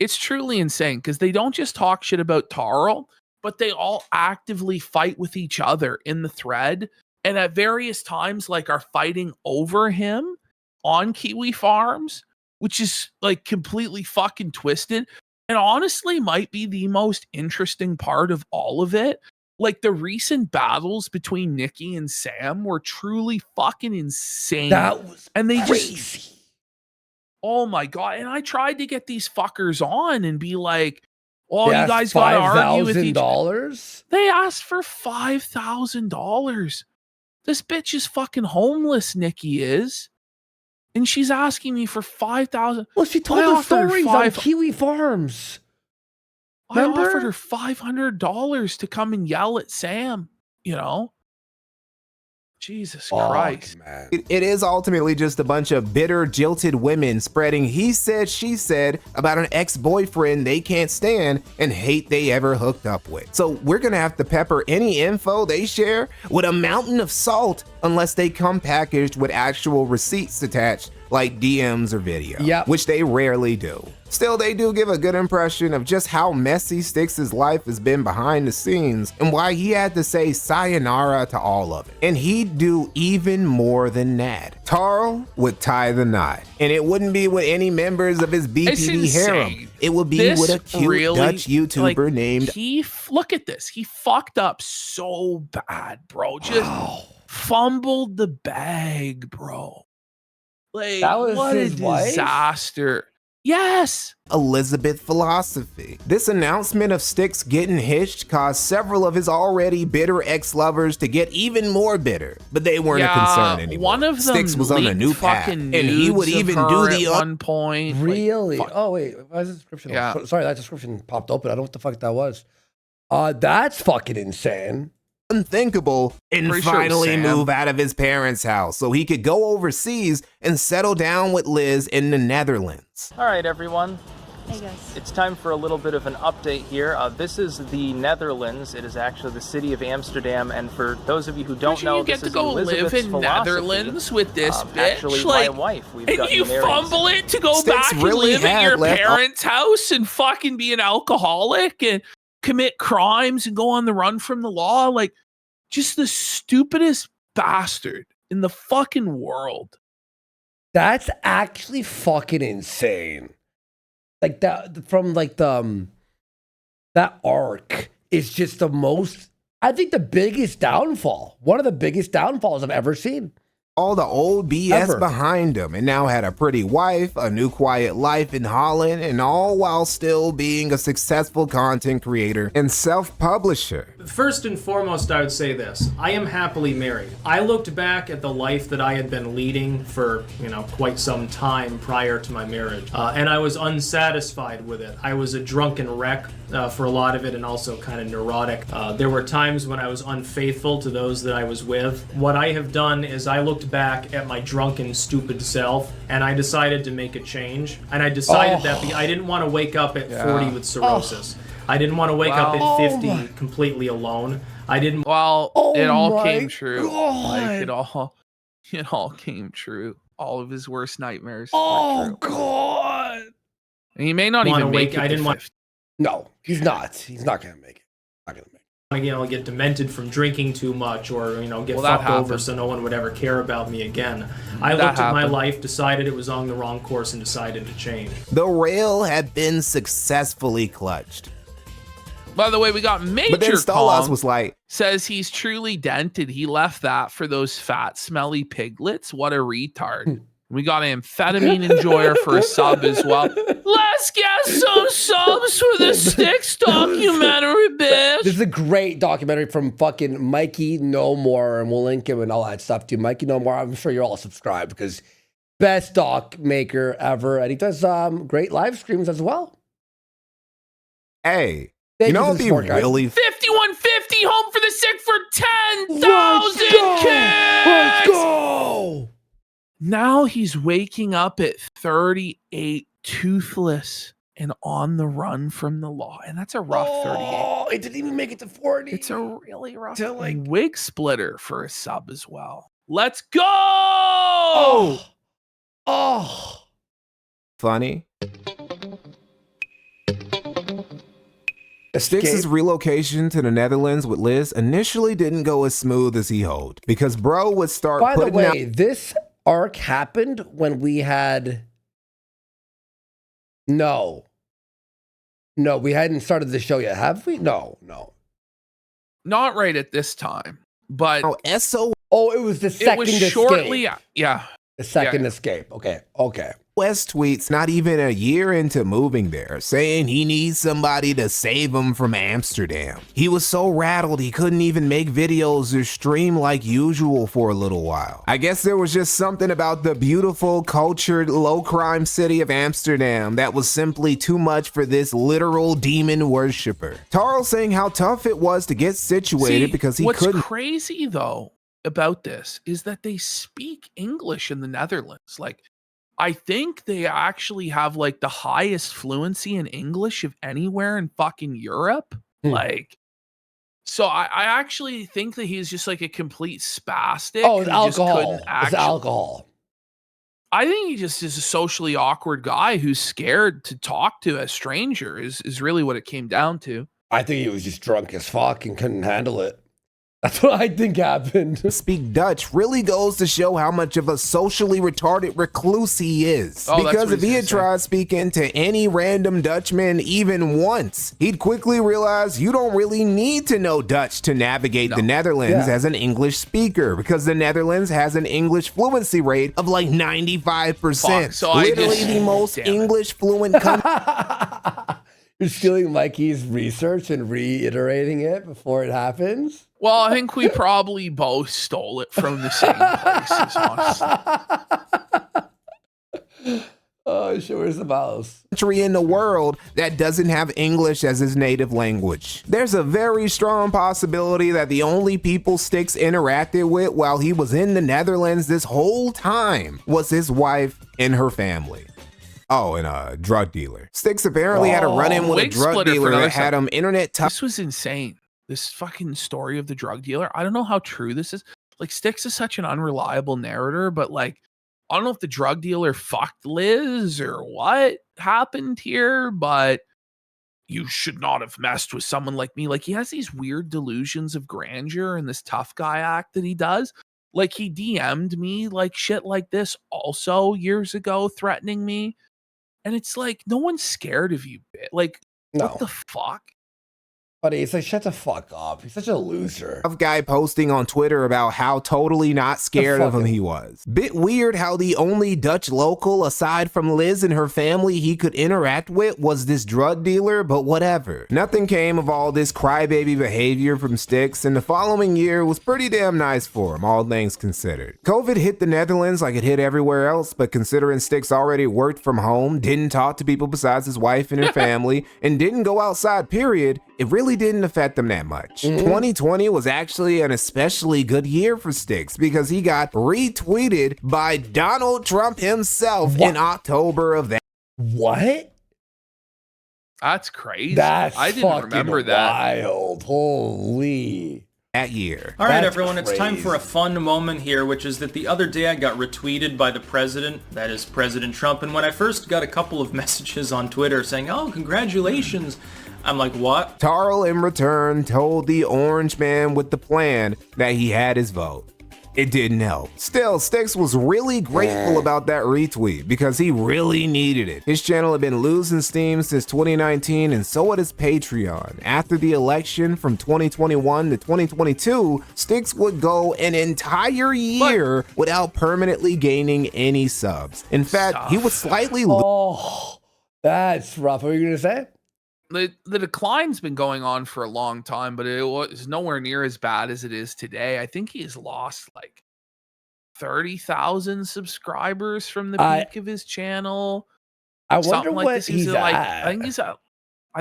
It's truly insane because they don't just talk shit about Tarl, but they all actively fight with each other in the thread, and at various times like are fighting over him on Kiwi Farms, which is like completely fucking twisted and honestly might be the most interesting part of all of it. Like the recent battles between Nikki and Sam were truly fucking insane. That was crazy. Oh my God. And I tried to get these fuckers on and be like, Oh, you guys got to argue with each other. $5,000? They asked for $5,000. This bitch is fucking homeless, Nikki is. And she's asking me for $5,000. Well, she told her stories on Kiwi Farms. I offered her $500 to come and yell at Sam, you know? Jesus Christ. Man. It is ultimately just a bunch of bitter, jilted women spreading he said, she said about an ex-boyfriend they can't stand and hate they ever hooked up with. So we're gonna have to pepper any info they share with a mountain of salt unless they come packaged with actual receipts attached, like DMs or video, which they rarely do. Still, they do give a good impression of just how messy Styx's life has been behind the scenes and why he had to say sayonara to all of it. And he'd do even more than that. Tarl would tie the knot, and it wouldn't be with any members of his BPD harem. It would be with a cute Dutch YouTuber named... Look at this. He fucked up so bad, bro. Just fumbled the bag, bro. Like, that was what his a disaster. Wife? Yes. Elizabeth philosophy. This announcement of Styx getting hitched caused several of his already bitter ex-lovers to get even more bitter, but they weren't a concern anymore. One of them Styx was on a new path, and he would even do the at one point. Really? Like, oh wait, why is the description? Yeah. Sorry, that description popped open. I don't know what the fuck that was. That's fucking insane. Unthinkable, and finally move out of his parents' house so he could go overseas and settle down with Liz in the Netherlands. All right, everyone. Hey guys. It's time for a little bit of an update here. This is the Netherlands. It is actually the city of Amsterdam, and for those of you who don't know, this is to go live in Netherlands with this bitch. Actually, like, my wife. We've and you fumble it to go back and live at your parents' house and fucking be an alcoholic and commit crimes and go on the run from the law. Like, just the stupidest bastard in the fucking world. That's actually fucking insane. Like that from like the that arc is just the most, I think the biggest downfall. One of the biggest downfalls I've ever seen. All the old BS behind him, and now had a pretty wife, a new quiet life in Holland, and all while still being a successful content creator and self-publisher. First and foremost, I would say this. I am happily married. I looked back at the life that I had been leading for, quite some time prior to my marriage, and I was unsatisfied with it. I was a drunken wreck for a lot of it, and also kind of neurotic. There were times when I was unfaithful to those that I was with. What I have done is I looked back at my drunken, stupid self, and I decided to make a change. And I decided that I didn't want to wake up at 40 with cirrhosis. I didn't want to wake up at 50 completely alone. I didn't. Well, it all came true. Like it all came true. All of his worst nightmares. Oh God! And he may not even make it. I didn't want. No, he's not. He's not gonna make it. Not gonna make it. Get demented from drinking too much, or get fucked over so no one would ever care about me again. I looked at my life, decided it was on the wrong course, and decided to change. The rail had been successfully clutched. By the way, we got Major But then Stolas was like, says he's truly dented. He left that for those fat, smelly piglets. What a retard. We got an amphetamine enjoyer for a sub as well. Let's get some subs for the Styx documentary, bitch. This is a great documentary from fucking Mikey No More, and we'll link him and all that stuff to Mikey No More. I'm sure you're all subscribed because best doc maker ever, and he does great live streams as well. Hey, you know what would be really 5150 home for the sick for 10,000 kids. Let's go. Now he's waking up at 38, toothless, and on the run from the law. And that's a rough 38. Oh, it didn't even make it to 40. It's a really rough wig splitter for a sub as well. Let's go! Oh. Funny. Styx's relocation to the Netherlands with Liz initially didn't go as smooth as he hoped, because bro would start putting By the way, this arc happened when we had no, we hadn't started the show yet, have we? No, not right at this time, but it was the second shortly. Yeah, The second escape. Okay. West tweets not even a year into moving there, saying he needs somebody to save him from Amsterdam. He was so rattled he couldn't even make videos or stream like usual for a little while. I guess there was just something about the beautiful, cultured, low-crime city of Amsterdam that was simply too much for this literal demon worshiper. Tarl saying how tough it was to get situated because he couldn't. What's crazy though about this is that they speak English in the Netherlands. Like, I think they actually have like the highest fluency in English of anywhere in fucking Europe. Like, so I actually think that he's just like a complete spastic. Oh, it's alcohol. It's alcohol. I think he just is a socially awkward guy who's scared to talk to a stranger is really what it came down to. I think he was just drunk as fuck and couldn't handle it. That's what I think happened. Speak Dutch really goes to show how much of a socially retarded recluse he is. Because if he had tried speaking to any random Dutchman even once, he'd quickly realize you don't really need to know Dutch to navigate the Netherlands as an English speaker, because the Netherlands has an English fluency rate of like 95%. So literally the most English fluent country. You're stealing Mikey's research and reiterating it before it happens? Well, I think we probably both stole it from the same places, honestly. Oh, shit, where's the mouse? Country in the world that doesn't have English as his native language. There's a very strong possibility that the only people Styx interacted with while he was in the Netherlands this whole time was his wife and her family. Oh, and a drug dealer. Styx apparently had a run-in with a drug dealer that had him internet. This was insane. This fucking story of the drug dealer. I don't know how true this is. Like, Styx is such an unreliable narrator, but like, I don't know if the drug dealer fucked Liz or what happened here, but you should not have messed with someone like me. Like, he has these weird delusions of grandeur and this tough guy act that he does. Like, he DM'd me like shit like this also years ago, threatening me. And it's like, no one's scared of you. Like, what the fuck? Buddy, it's like, shut the fuck up. He's such a loser. A guy posting on Twitter about how totally not scared of him he was. Bit weird how the only Dutch local aside from Liz and her family he could interact with was this drug dealer, but whatever. Nothing came of all this crybaby behavior from Styx, and the following year was pretty damn nice for him, all things considered. COVID hit the Netherlands like it hit everywhere else, but considering Styx already worked from home, didn't talk to people besides his wife and her family, and didn't go outside, period, it really didn't affect them that much. 2020 was actually an especially good year for Styx because he got retweeted by Donald Trump himself in October of that. What? That's crazy. That's I didn't remember that. Wild. Holy. That year. All right, everyone, it's time for a fun moment here, which is that the other day I got retweeted by the president, that is President Trump, and when I first got a couple of messages on Twitter saying, oh, congratulations, I'm like, what? Tarl, in return, told the orange man with the plan that he had his vote. It didn't help. Still, Styx was really grateful about that retweet because he really needed it. His channel had been losing steam since 2019, and so had his Patreon. After the election from 2021 to 2022, Styx would go an entire year without permanently gaining any subs. In fact, he was slightly... Oh, that's rough. What were you going to say? The decline's been going on for a long time, but it was nowhere near as bad as it is today. I think he's lost like 30,000 subscribers from the peak of his channel. I wonder what he's like, at. I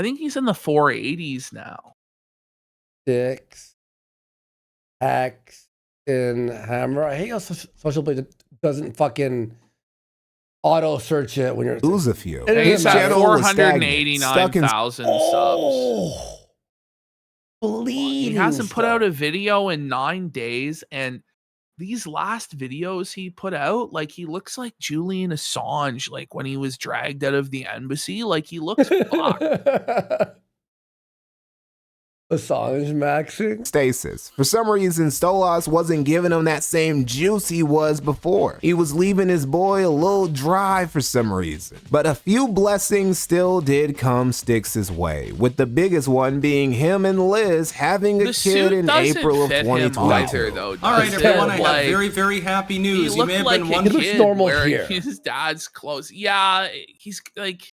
think he's in the 480s now. Styx, X, and Hammer. I hate how social media doesn't fucking auto search it when you're lose a few. He's at 489,000 subs. Bleeding. He hasn't put out a video in 9 days, and these last videos he put out, like, he looks like Julian Assange, like when he was dragged out of the embassy. Like, he looks fucked. Assange maxing. Stasis. For some reason, Stolas wasn't giving him that same juice he was before. He was leaving his boy a little dry for some reason. But a few blessings still did come Styx's way, with the biggest one being him and Liz having a kid in April of 2022. All right, everyone, I have very, very happy news. He may have like been one. It looks normal wearing here. His dad's clothes. Yeah, he's like.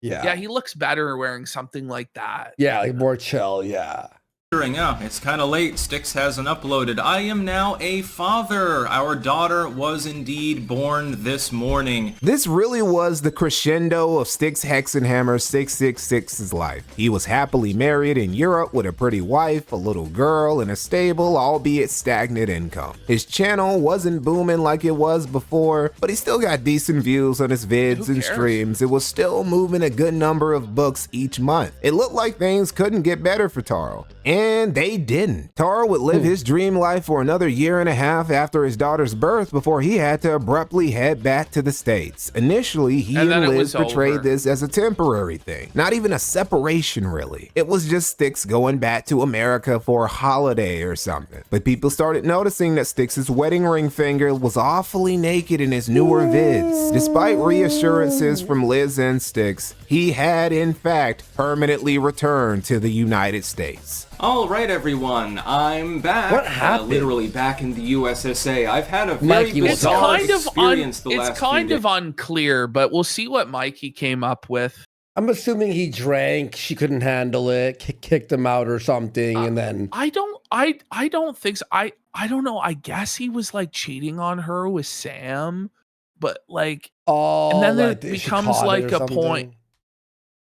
Yeah, he looks better wearing something like that. Yeah, like more chill. Yeah. Yeah, it's kind of late. Styx hasn't uploaded. I am now a father. Our daughter was indeed born this morning. This really was the crescendo of Styx Hexenhammer 666's life. He was happily married in Europe with a pretty wife, a little girl, and a stable, albeit stagnant income. His channel wasn't booming like it was before, but he still got decent views on his vids and streams. It was still moving a good number of books each month. It looked like things couldn't get better for Taro. And they didn't. Taro would live his dream life for another year and a half after his daughter's birth before he had to abruptly head back to the States. Initially, he and Liz portrayed this as a temporary thing, not even a separation really. It was just Styx going back to America for a holiday or something. But people started noticing that Styx's wedding ring finger was awfully naked in his newer vids. Despite reassurances from Liz and Styx, he had in fact permanently returned to the United States. All right, everyone, I'm back. What happened? Literally back in the USSA. I've had a very bizarre experience the last few days. It's kind of unclear, but we'll see what Mikey came up with. I'm assuming he drank, she couldn't handle it, kicked him out or something, and then I don't think so. I don't know. I guess he was like cheating on her with Sam, but like and then there becomes like a point.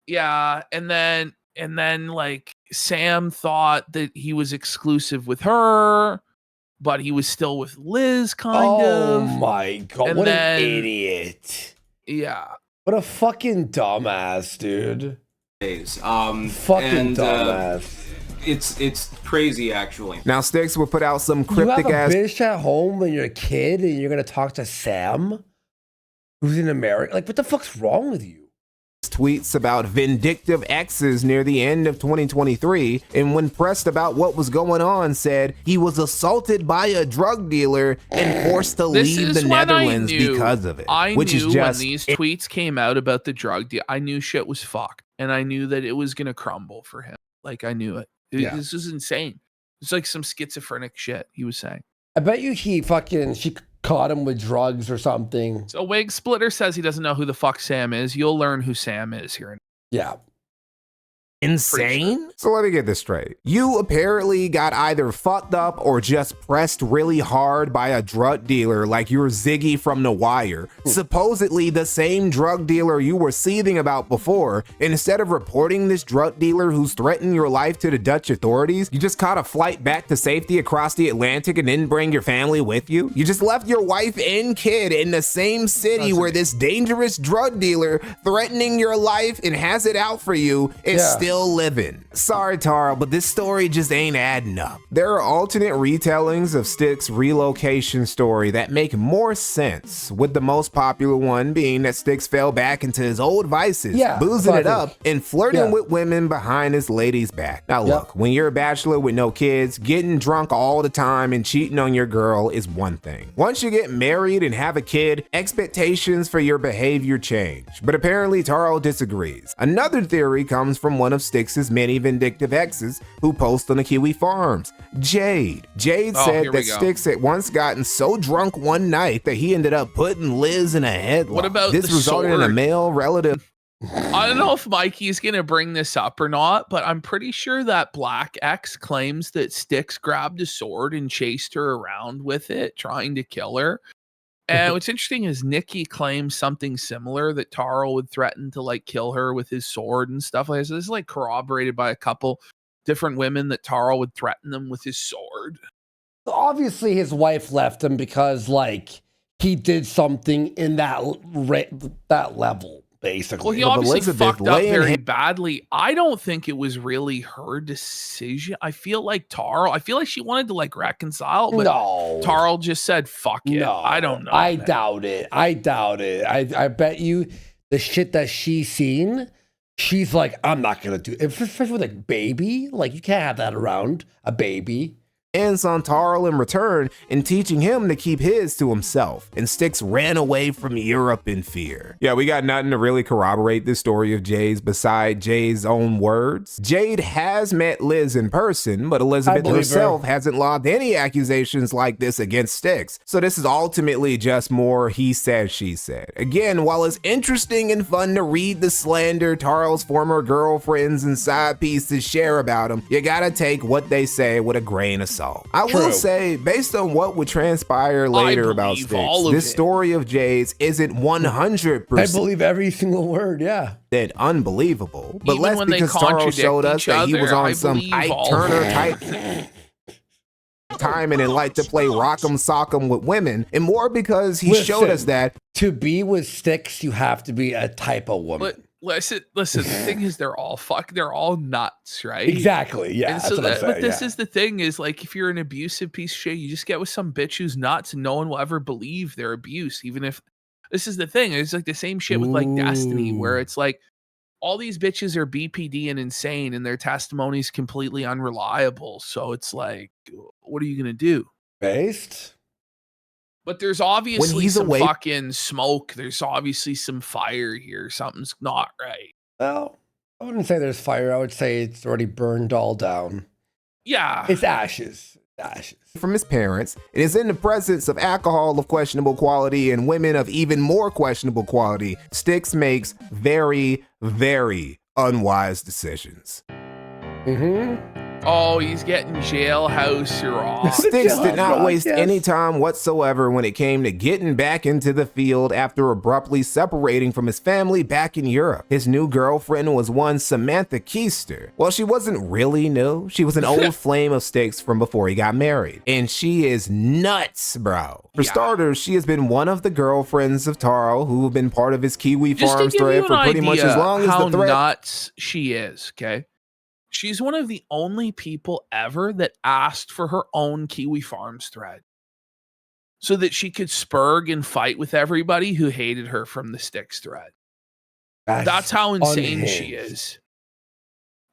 Yeah, and then like Sam thought that he was exclusive with her, but he was still with Liz, kind of. Oh my god, and what an idiot. Yeah. What a fucking dumbass, dude. Fucking dumbass. It's crazy, actually. Now, Styx will put out some cryptic ass. You have a bitch at home when you're a kid and you're gonna talk to Sam, who's in America. Like, what the fuck's wrong with you? Tweets about vindictive exes near the end of 2023, and when pressed about what was going on, said he was assaulted by a drug dealer and forced to leave the Netherlands because of it. I knew when these tweets came out about the drug deal, I knew shit was fucked, and I knew that it was gonna crumble for him. Like, I knew it. This is insane. It's like some schizophrenic shit he was saying. I bet you she caught him with drugs or something. So Wig Splitter says he doesn't know who the fuck Sam is. You'll learn who Sam is here. Yeah. Insane? Sure. So let me get this straight. You apparently got either fucked up or just pressed really hard by a drug dealer like you're Ziggy from The Wire. Supposedly the same drug dealer you were seething about before. Instead of reporting this drug dealer who's threatened your life to the Dutch authorities, you just caught a flight back to safety across the Atlantic and didn't bring your family with you. You just left your wife and kid in the same city where this dangerous drug dealer threatening your life and has it out for you is still living. Sorry, Taro, but this story just ain't adding up. There are alternate retellings of Styx's relocation story that make more sense, with the most popular one being that Styx fell back into his old vices, boozing it up and flirting with women behind his lady's back. Now look, when you're a bachelor with no kids, getting drunk all the time and cheating on your girl is one thing. Once you get married and have a kid, expectations for your behavior change. But apparently Taro disagrees. Another theory comes from one of Styx's many vindictive exes who post on the Kiwi forums. Jade said that Styx had once gotten so drunk one night that he ended up putting Liz in a headlock. What about this resulted in a male relative? I don't know if Mikey's gonna bring this up or not, but I'm pretty sure that Black X claims that Styx grabbed a sword and chased her around with it, trying to kill her. And what's interesting is Nikki claims something similar, that Taro would threaten to like kill her with his sword and stuff like this. So this is like corroborated by a couple different women that Taro would threaten them with his sword. Obviously, his wife left him because like he did something in that level. Basically. Well, he obviously fucked up very badly. I don't think it was really her decision. I feel like she wanted to like reconcile, but Taro just said, fuck it. No, I don't know. I doubt it. I bet you the shit that she's seen she's like, I'm not gonna do it. Especially with a baby, like you can't have that around a baby. Ends on Tarl in return and teaching him to keep his to himself, and Styx ran away from Europe in fear. Yeah, we got nothing to really corroborate the story of Jade's beside Jade's own words. Jade has met Liz in person, but Elizabeth herself hasn't lobbed any accusations like this against Styx, so this is ultimately just more he said, she said. Again, while it's interesting and fun to read the slander Tarl's former girlfriends and side pieces share about him, you gotta take what they say with a grain of salt. I will say, based on what would transpire later about Styx, this story of Jade's isn't 100%. I believe every single word, yeah. Unbelievable. But less because Tarl showed us that he was on some Ike Turner type timing and like to play rock'em sock'em with women, and more because he showed us that to be with Styx, you have to be a type of woman. Listen, the thing is they're all nuts, right? Exactly, yeah. And so but this is the thing is, like, if you're an abusive piece of shit, you just get with some bitch who's nuts and no one will ever believe their abuse, even if this is the thing. It's like the same shit with like Destiny, where it's like all these bitches are BPD and insane and their testimony is completely unreliable. So it's like, what are you gonna do? Based? But there's obviously some fucking smoke. There's obviously some fire here. Something's not right. Well, I wouldn't say there's fire. I would say it's already burned all down. Yeah. It's ashes. Ashes. From his parents, it is in the presence of alcohol of questionable quality and women of even more questionable quality, Styx makes very, very unwise decisions. Oh, he's getting Jailhouse raw. Styx did not waste any time whatsoever when it came to getting back into the field after abruptly separating from his family back in Europe. His new girlfriend was one Samantha Keister. Well, she wasn't really new. She was an old flame of Styx from before he got married. And she is nuts, bro. For starters, she has been one of the girlfriends of Tarl who have been part of his Kiwi Farms thread for pretty much as long as the thread. How nuts she is, okay? She's one of the only people ever that asked for her own Kiwi Farms thread so that she could spurg and fight with everybody who hated her from the Styx thread. That's how insane she is.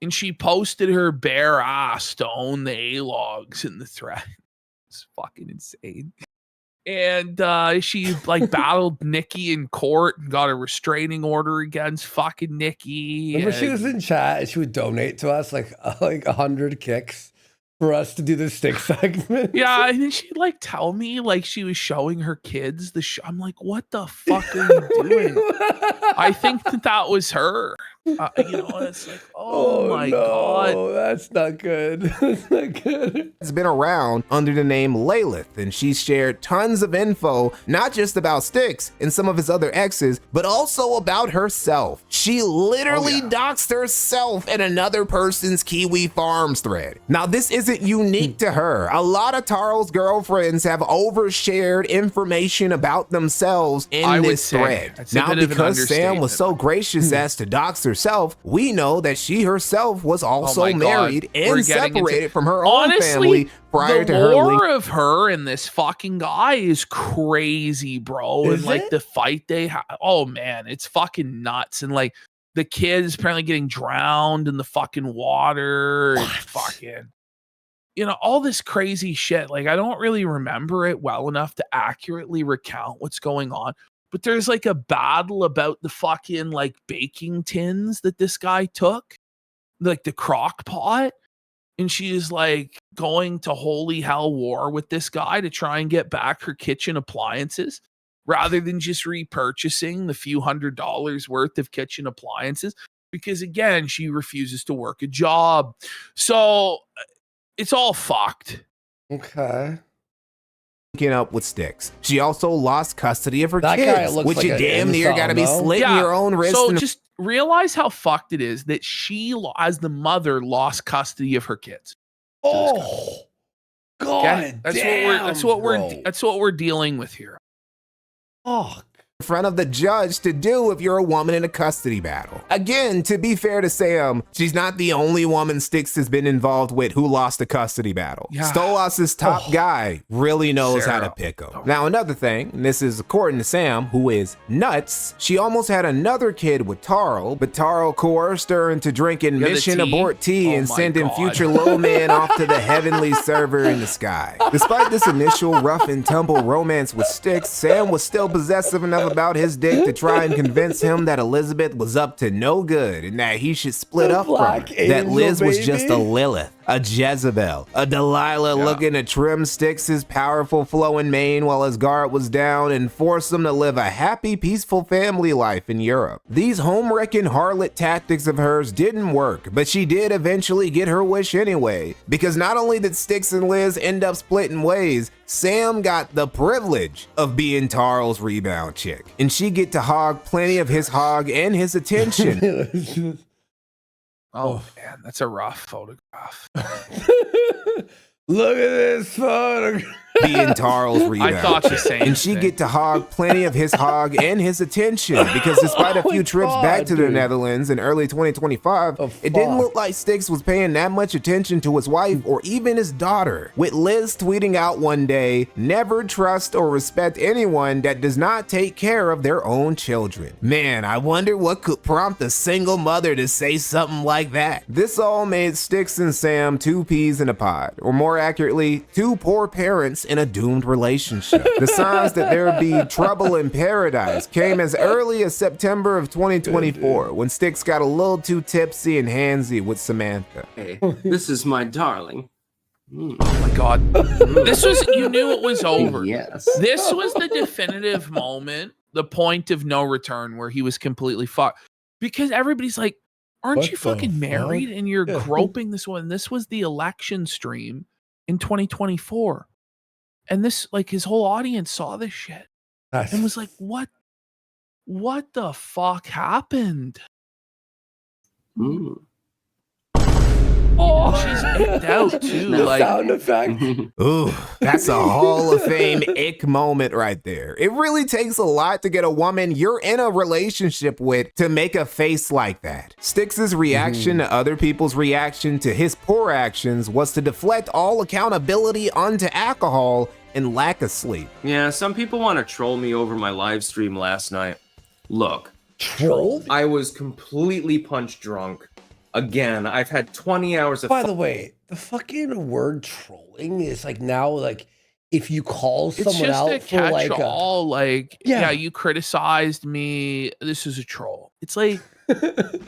And she posted her bare ass to own the A-logs in the thread. It's fucking insane. And she like battled Nikki in court and got a restraining order against fucking Nikki. Remember, she was in chat and she would donate to us like 100 kicks for us to do the Styx segment. Yeah, and then she'd like tell me like she was showing her kids the show. I'm like, what the fuck are you doing? I think that was her. You know, it's like, oh my God. That's not good. That's not good. It's been around under the name Lalith, and she's shared tons of info, not just about Styx and some of his other exes, but also about herself. She literally doxed herself in another person's Kiwi Farms thread. Now, this isn't unique to her. A lot of Tarl's girlfriends have overshared information about themselves in this thread. Now, because Sam was so gracious as to dox herself, we know that she herself was also married and separated from her own family prior to her. The lore of her and this fucking guy is crazy, bro. And like the fight they have, oh man, it's fucking nuts. And like the kids apparently getting drowned in the fucking water. And fucking, you know, all this crazy shit. Like I don't really remember it well enough to accurately recount what's going on. But there's like a battle about the fucking like baking tins that this guy took, like the crock pot. And she's like going to holy hell war with this guy to try and get back her kitchen appliances rather than just repurchasing the few $100s worth of kitchen appliances. Because again, she refuses to work a job. So it's all fucked. Okay. Up with Styx. She also lost custody of her kids, which like you damn near gotta be slitting your own wrist. So just realize how fucked it is that she, as the mother, lost custody of her kids. Oh, God! Okay? That's what we're dealing with here. Oh, in front of the judge to do if you're a woman in a custody battle. Again, to be fair to Sam, she's not the only woman Styx has been involved with who lost a custody battle. Yeah. Stolas' top guy really knows how to pick him. Now, another thing, and this is according to Sam, who is nuts, she almost had another kid with Tarl, but Tarl coerced her into drinking Mission Abort tea and sending future low man off to the heavenly server in the sky. Despite this initial rough and tumble romance with Styx, Sam was still possessive enough about his dick to try and convince him that Elizabeth was up to no good and that he should split up from her. That Liz was just a Lilith, a Jezebel, a Delilah looking to trim Styx's powerful flowing mane while his guard was down and force him to live a happy, peaceful family life in Europe. These home-wrecking harlot tactics of hers didn't work, but she did eventually get her wish anyway, because not only did Styx and Liz end up splitting ways, Sam got the privilege of being Tarl's rebound chick, and she get to hog plenty of his hog and his attention. Oh man, that's a rough photograph. Look at this photograph. Being Tarl's rebound. I thought the same And she thing. get to hog plenty of his hog and his attention, because despite a few trips back to the Netherlands in early 2025, it didn't look like Styx was paying that much attention to his wife or even his daughter, with Liz tweeting out one day, "Never trust or respect anyone that does not take care of their own children." Man, I wonder what could prompt a single mother to say something like that. This all made Styx and Sam two peas in a pod, or more accurately, two poor parents in a doomed relationship. The signs that there would be trouble in paradise came as early as September of 2024, when Styx got a little too tipsy and handsy with Samantha. Hey, this is my darling. Oh my God. This was, you knew it was over. Yes. This was the definitive moment, the point of no return where he was completely fucked. Because everybody's like, aren't What you the fucking married fuck? and you're groping this one? This was the election stream in 2024. And this, like, his whole audience saw this shit and was like, what the fuck happened? Mm. Oh, she's icked out too. Like, Sound effect. Ooh, that's a Hall of Fame ick moment right there. It really takes a lot to get a woman you're in a relationship with to make a face like that. Styx's reaction to other people's reaction to his poor actions was to deflect all accountability onto alcohol and lack of sleep. Yeah, some people want to troll me over my live stream last night. Look, Trolled? I was completely punch drunk. Again, I've had 20 hours of. By the way, the fucking word trolling is like now, like if you call it's someone just a out for like catch-all, like, Yeah. yeah, you criticized me. This is a troll. It's like,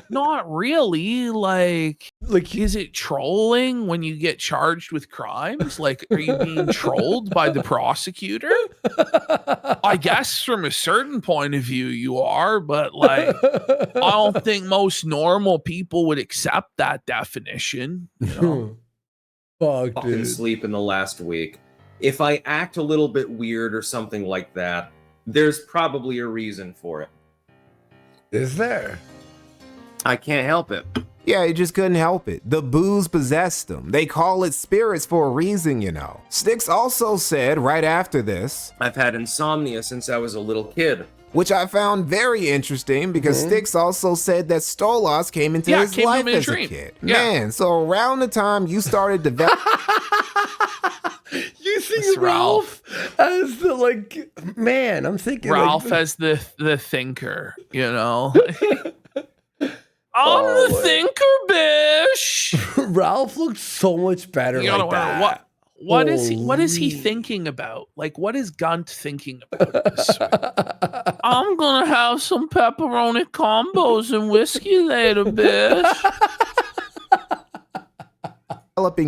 not really. Like, is it trolling when you get charged with crimes? Like, are you being trolled by the prosecutor? I guess from a certain point of view you are, but like, I don't think most normal people would accept that definition. You know? Fuck, fucking dude. sleep in the last week. If I act a little bit weird or something like that, there's probably a reason for it. Is there? I can't help it. Yeah, he just couldn't help it. The booze possessed him. They call it spirits for a reason, you know. Styx also said right after this, I've had insomnia since I was a little kid. which I found very interesting because Styx also said that Stolas came into his came to life him in a as a dream. kid. Yeah. Man, so around the time you started developing You see It's Ralph as the like man. I'm thinking Ralph like, as the thinker, you know. I'm the thinker, bish. Ralph looks so much better You like know, that. what is he Holy. thinking about? Like, what is Gunt thinking about this week? I'm gonna have some pepperoni combos and whiskey later, bish.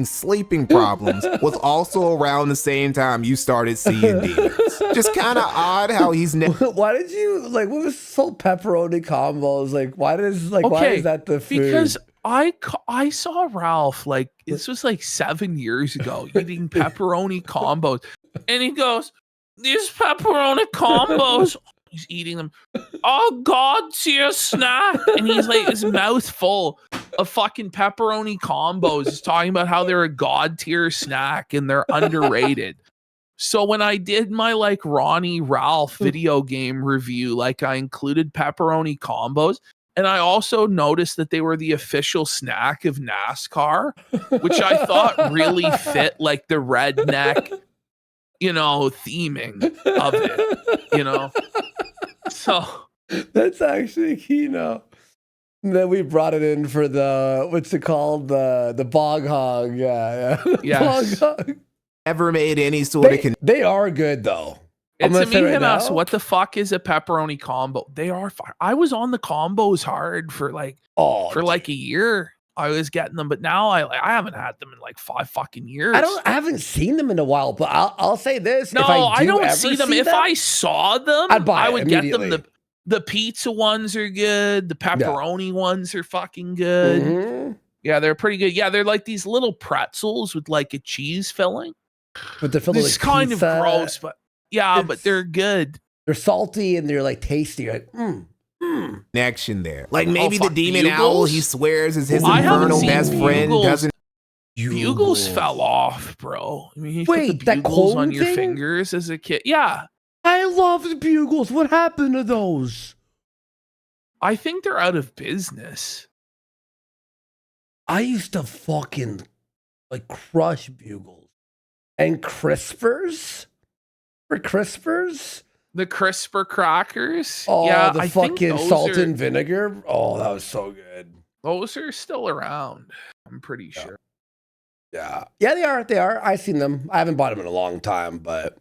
sleeping problems was also around the same time you started seeing demons. Just kind of odd how he's Why did you like? What was so pepperoni combos? Like, why does like why is that the food? Because I saw Ralph, like, this was like 7 years ago, eating pepperoni combos, and he goes, "These pepperoni combos." He's eating them. Oh, God tier snack, and he's like, his mouth full of fucking pepperoni combos. He's talking about how they're a God tier snack and they're underrated. So when I did my like Ronnie Ralph video game review, like I included pepperoni combos, and I also noticed that they were the official snack of NASCAR, which I thought really fit like the redneck, theming of it, So that's actually Kino. Then we brought it in for the, what's it called? The bog hog. Yeah. Yes. Bog hog. Never made any sort of They are good though. It's a meme asked, what the fuck is a pepperoni combo? They are fire. I was on the combos hard for like a year. I was getting them, but now I haven't had them in like 5 fucking years. I haven't seen them in a while, but I'll say this. No, if I don't see them. If I saw them, I would get them. The pizza ones are good. The pepperoni ones are fucking good. Mm-hmm. Yeah, they're pretty good. Yeah, they're like these little pretzels with like a cheese filling. But they're filled with It's kind of gross, but but they're good. They're salty and they're like tasty. You're like, connection there. Like maybe the demon owl he swears is his infernal best friend doesn't. Bugles fell off, bro. I mean, you wait, put the bugles that clone on your thing? fingers as a kid. Yeah. I love the bugles. What happened to those? I think they're out of business. I used to fucking like crush bugles and crispers. For crispers? The crisper crackers. Oh, yeah, the I fucking think salt and vinegar. Oh, that was so good. Those are still around. I'm pretty sure. Yeah, they are. They are. I've seen them. I haven't bought them in a long time, but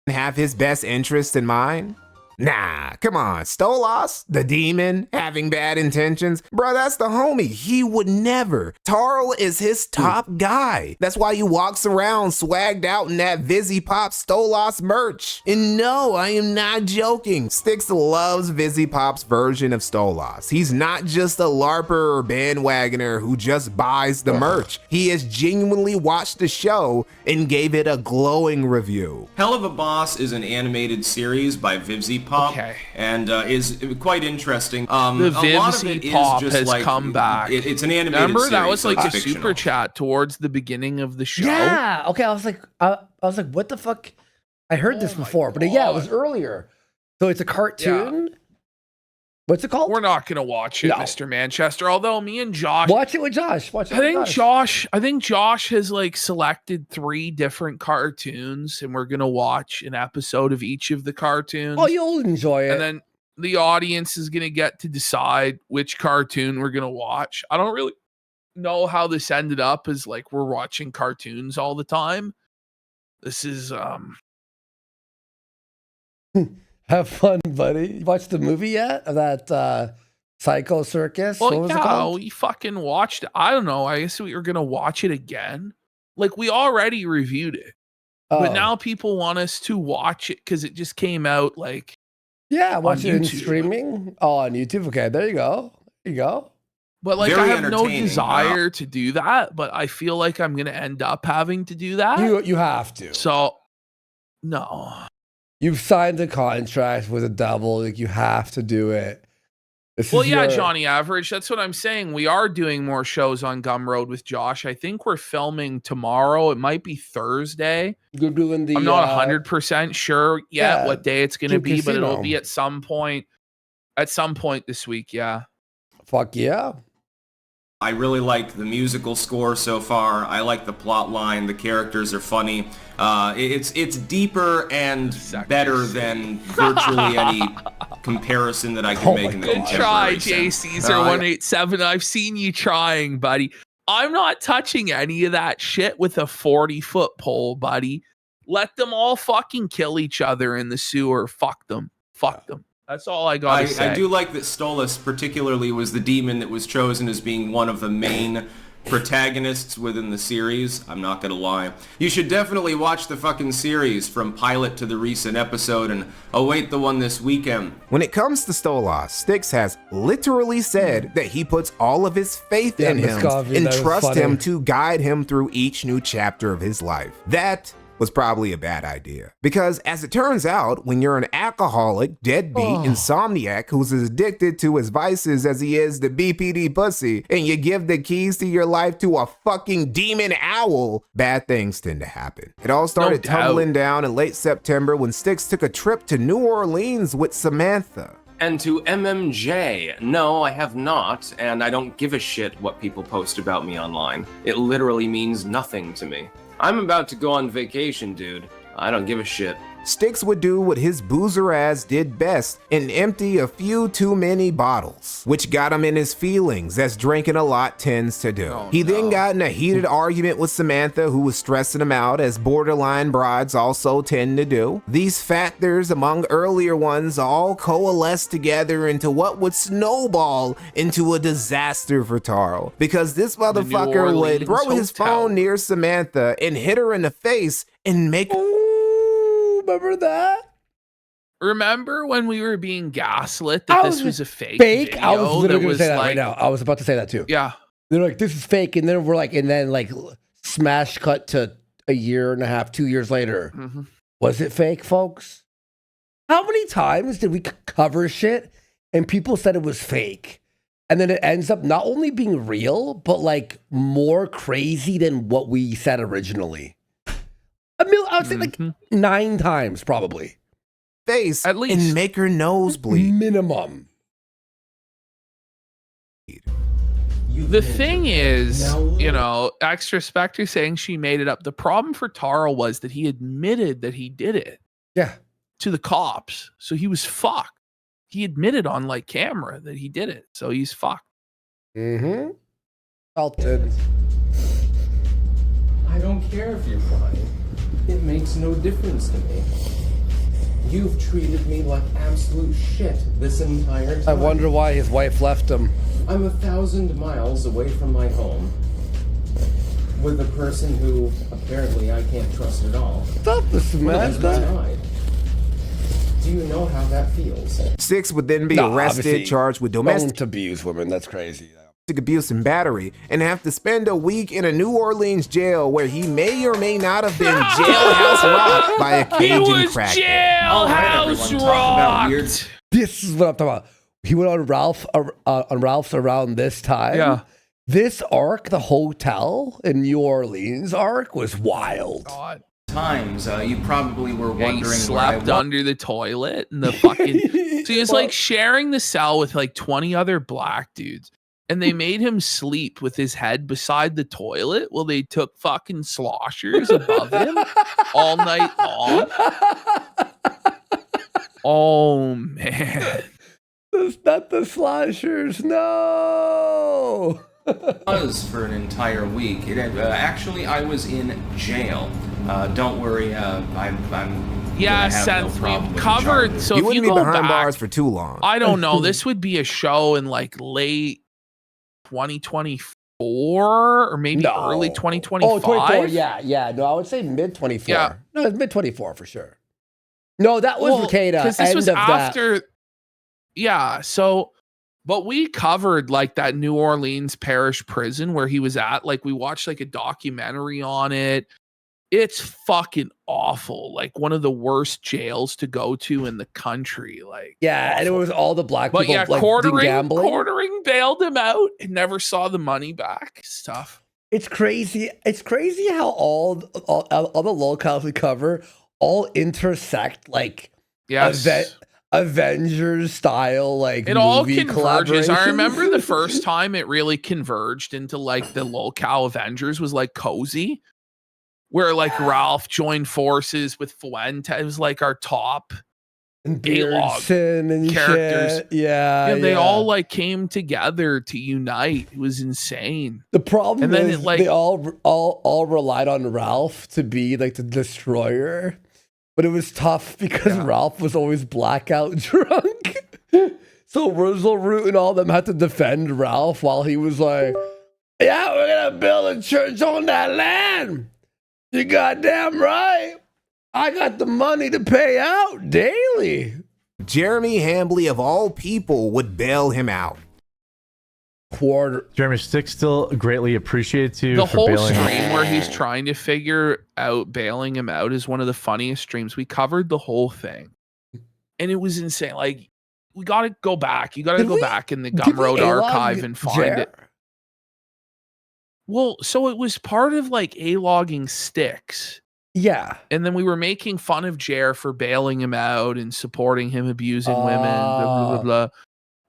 have his best interest in mind? Nah, come on. Stolas, the demon, having bad intentions. Bro, that's the homie. He would never. Tarl is his top guy. That's why he walks around swagged out in that Vizzy Pop Stolas merch. And no, I am not joking. Styx loves Vizzy Pop's version of Stolas. He's not just a LARPer or bandwagoner who just buys the merch. He has genuinely watched the show and gave it a glowing review. Hell of a Boss is an animated series by Vizzy Pop, and is quite interesting. The a lot of Vivzy it Pop is just has come back. It's an animated Remember series. that was like a fictional. super chat towards the beginning of the show. yeah. Okay, I was like, what the fuck? I heard this before, but yeah, it was earlier. So it's a cartoon. Yeah. What's it called? We're not gonna watch it, Mr. Manchester. Although me and Josh watch it with Josh. I think Josh has like selected 3 different cartoons, and we're gonna watch an episode of each of the cartoons. Oh, you'll enjoy it. And then the audience is gonna get to decide which cartoon we're gonna watch. I don't really know how this ended up as like we're watching cartoons all the time. This is Have fun, buddy. You watched the movie yet? Of that Psycho Circus? Well, what was it called? We fucking watched it. I don't know. I guess we were gonna watch it again. Like we already reviewed it, but now people want us to watch it because it just came out. Like, watch it in streaming. Oh, on YouTube. Okay, there you go. There you go. But like, I have no desire to do that. But I feel like I'm gonna end up having to do that. You have to. So, no. You've signed a contract with the devil. Like you have to do it. Johnny Average. That's what I'm saying. We are doing more shows on Gumroad with Josh. I think we're filming tomorrow. It might be Thursday. You're doing the. I'm not 100% sure yet what day it's going to be, but it'll be at some point. At some point this week. Yeah. Fuck yeah. I really like the musical score so far. I like the plot line. The characters are funny. It's deeper and better than virtually any comparison that I can make in the contemporary sense. Good try, JCaesar187. I've seen you trying, buddy. I'm not touching any of that shit with a 40-foot pole, buddy. Let them all fucking kill each other in the sewer. Fuck them. Fuck them. That's all I got to say. I do like that Stolas particularly was the demon that was chosen as being one of the main protagonists within the series. I'm not gonna lie. You should definitely watch the fucking series from pilot to the recent episode and await the one this weekend. When it comes to Stolas, Styx has literally said that he puts all of his faith in him and trusts him to guide him through each new chapter of his life. That was probably a bad idea. Because as it turns out, when you're an alcoholic, deadbeat, insomniac who's as addicted to his vices as he is the BPD pussy, and you give the keys to your life to a fucking demon owl, bad things tend to happen. It all started tumbling down in late September when Styx took a trip to New Orleans with Samantha. And to MMJ, no, I have not, and I don't give a shit what people post about me online. It literally means nothing to me. I'm about to go on vacation, dude. I don't give a shit. Styx would do what his boozer ass did best and empty a few too many bottles, which got him in his feelings, as drinking a lot tends to do. Then got in a heated argument with Samantha, who was stressing him out, as borderline brides also tend to do. These factors, among earlier ones, all coalesced together into what would snowball into a disaster for Taro, because this motherfucker would throw his phone near Samantha and hit her in the face and make Remember that? Remember when we were being gaslit that this was a fake video? I was literally going to say that right now. I was about to say that too. Yeah. They're like, this is fake. And then we're like, smash cut to a year and a half, 2 years later. Was it fake, folks? How many times did we cover shit and people said it was fake? And then it ends up not only being real, but like more crazy than what we said originally. I would say like 9 times probably. Face at least, and make her nose bleed. Minimum. The thing is, you know, Extra Spectre saying she made it up. The problem for Taro was that he admitted that he did it. Yeah. To the cops. So he was fucked. He admitted on like camera that he did it. So he's fucked. Elton. I don't care if you're crying. It makes no difference to me. You've treated me like absolute shit this entire time. I wonder why his wife left him. I'm 1,000 miles away from my home with a person who apparently I can't trust at all. Stop this, man. Do you know how that feels? Styx would then be arrested, charged with domestic abuse women. That's crazy. Abuse and battery, and have to spend a week in a New Orleans jail where he may or may not have been jailhouse rocked by a Cajun crack. Jailhouse rocked. This is what I'm talking about. He went on Ralph's around this time. Yeah. This arc, the hotel in New Orleans arc, was wild. Times you probably were wondering he slept under the toilet and the fucking. So he was like sharing the cell with like 20 other black dudes. And they made him sleep with his head beside the toilet while they took fucking sloshers above him all night long. Oh, man. That's not the sloshers. No. Was for an entire week. It actually, I was in jail. Don't worry. I'm yeah, Seth, we've covered. So you if you wouldn't be go behind back, bars for too long. I don't know. This would be a show in like late 2024 or maybe early 2025. Oh, 24. Yeah. No, I would say mid 24. Yeah. No, it's mid 24 for sure. No, that was Makeda. Because this was after. Yeah. So, but we covered like that New Orleans parish prison where he was at. Like we watched like a documentary on it. It's fucking awful. Like one of the worst jails to go to in the country. Like awful. And it was all the black people. But yeah, like, quartering bailed him out and never saw the money back. It's tough. It's crazy. It's crazy how all the locales we cover all intersect like Avengers style like it all converges. I remember the first time it really converged into like the locale Avengers was like Cozy. Where like Ralph joined forces with Fuente. It was like our top and Beardson and characters. Shit. Yeah, they all like came together to unite. It was insane. The problem is they all relied on Ralph to be like the destroyer, but it was tough because Ralph was always blackout drunk. So Root and all them had to defend Ralph while he was like, "Yeah, we're gonna build a church on that land." You goddamn right. I got the money to pay out daily. Jeremy Hambley, of all people, would bail him out. Jeremy Styx still greatly appreciates you the for whole bailing stream where he's trying to figure out, bailing him out is one of the funniest streams. We covered the whole thing. And it was insane. Like, we got to go back. You got to go back in the Gumroad archive and find it. Well, so it was part of like A-logging Styx. Yeah. And then we were making fun of Jer for bailing him out and supporting him abusing women, blah, blah, blah, blah.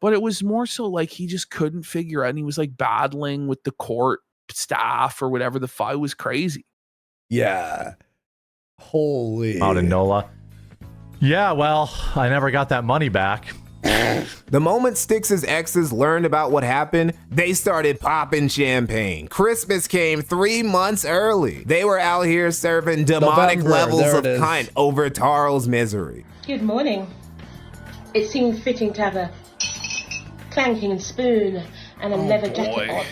But it was more so like he just couldn't figure out, and he was like battling with the court staff or whatever. The fight was crazy. Yeah. Holy. Out in NOLA. Yeah, well, I never got that money back. The moment Styx's exes learned about what happened, they started popping champagne. Christmas came 3 months early. They were out here serving demonic levels of cunt over Tarl's misery. Good morning. It seemed fitting to have a clanking spoon and a leather jacket on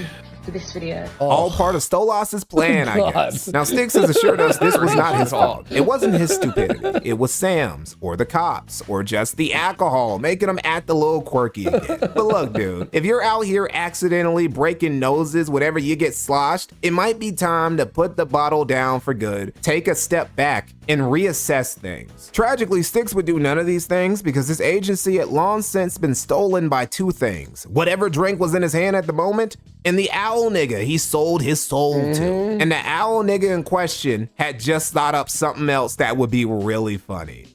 for this video. All part of Stolas's plan, I guess. Now, Styx has assured us this was not his fault. It wasn't his stupidity. It was Sam's, or the cops, or just the alcohol, making him act a little quirky again. But look, dude, if you're out here accidentally breaking noses whenever you get sloshed, it might be time to put the bottle down for good, take a step back, and reassess things. Tragically, Styx would do none of these things because his agency had long since been stolen by two things: whatever drink was in his hand at the moment, and the owl nigga he sold his soul to. And the owl nigga in question had just thought up something else that would be really funny.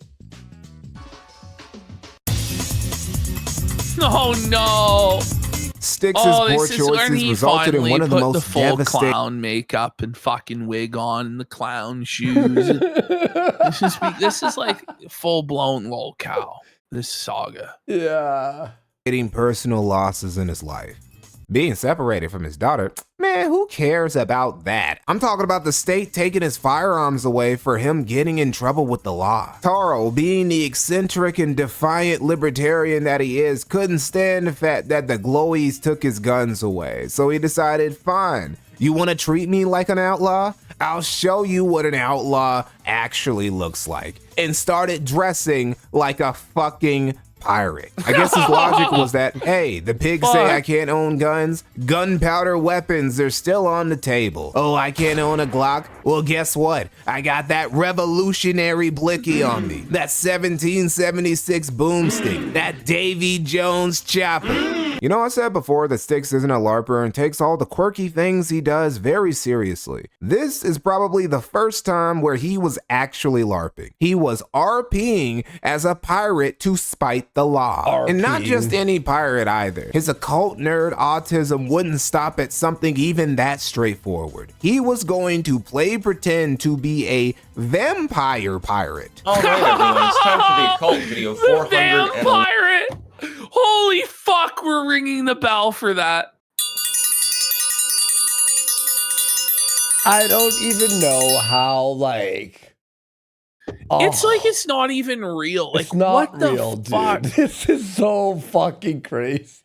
Oh no! Styx's poor choices resulted in one of the most devastating clown makeup and fucking wig on and the clown shoes. this is like full blown lol cow. This saga. Yeah. Getting personal losses in his life. Being separated from his daughter, man, who cares about that? I'm talking about the state taking his firearms away for him getting in trouble with the law. Taro, being the eccentric and defiant libertarian that he is, couldn't stand the fact that the glowies took his guns away. So he decided, fine, you want to treat me like an outlaw? I'll show you what an outlaw actually looks like. And started dressing like a fucking pirate. I guess his logic was that, hey, the pigs say I can't own guns. Gunpowder weapons, they're still on the table. Oh, I can't own a Glock? Well, guess what? I got that revolutionary blicky on me. That 1776 boomstick. That Davy Jones chopper. You know, I said before that Styx isn't a LARPer and takes all the quirky things he does very seriously. This is probably the first time where he was actually LARPing. He was RPing as a pirate to spite the law. And not just any pirate either. His occult nerd autism wouldn't stop at something even that straightforward. He was going to play pretend to be a vampire pirate. All right, everyone, it's time for the occult video 400. Vampire! Holy fuck, we're ringing the bell for that. I don't even know how, like... It's like it's not even real. Like, it's not what real, the fuck? dude. This is so fucking crazy.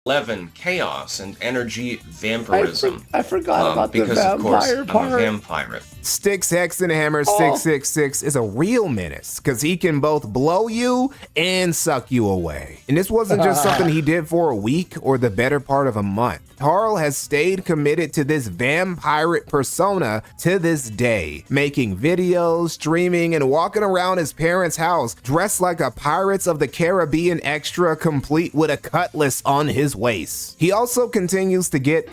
11, chaos and energy vampirism. I forgot about the because vampire of course, I'm part. a vampire. Styx Hexenhammer 666 is a real menace because he can both blow you and suck you away. And this wasn't just something he did for a week or the better part of a month. Tarl has stayed committed to this vampire persona to this day, making videos, streaming, and walking around his parents' house dressed like a Pirates of the Caribbean extra, complete with a cutlass on his waist. He also continues to get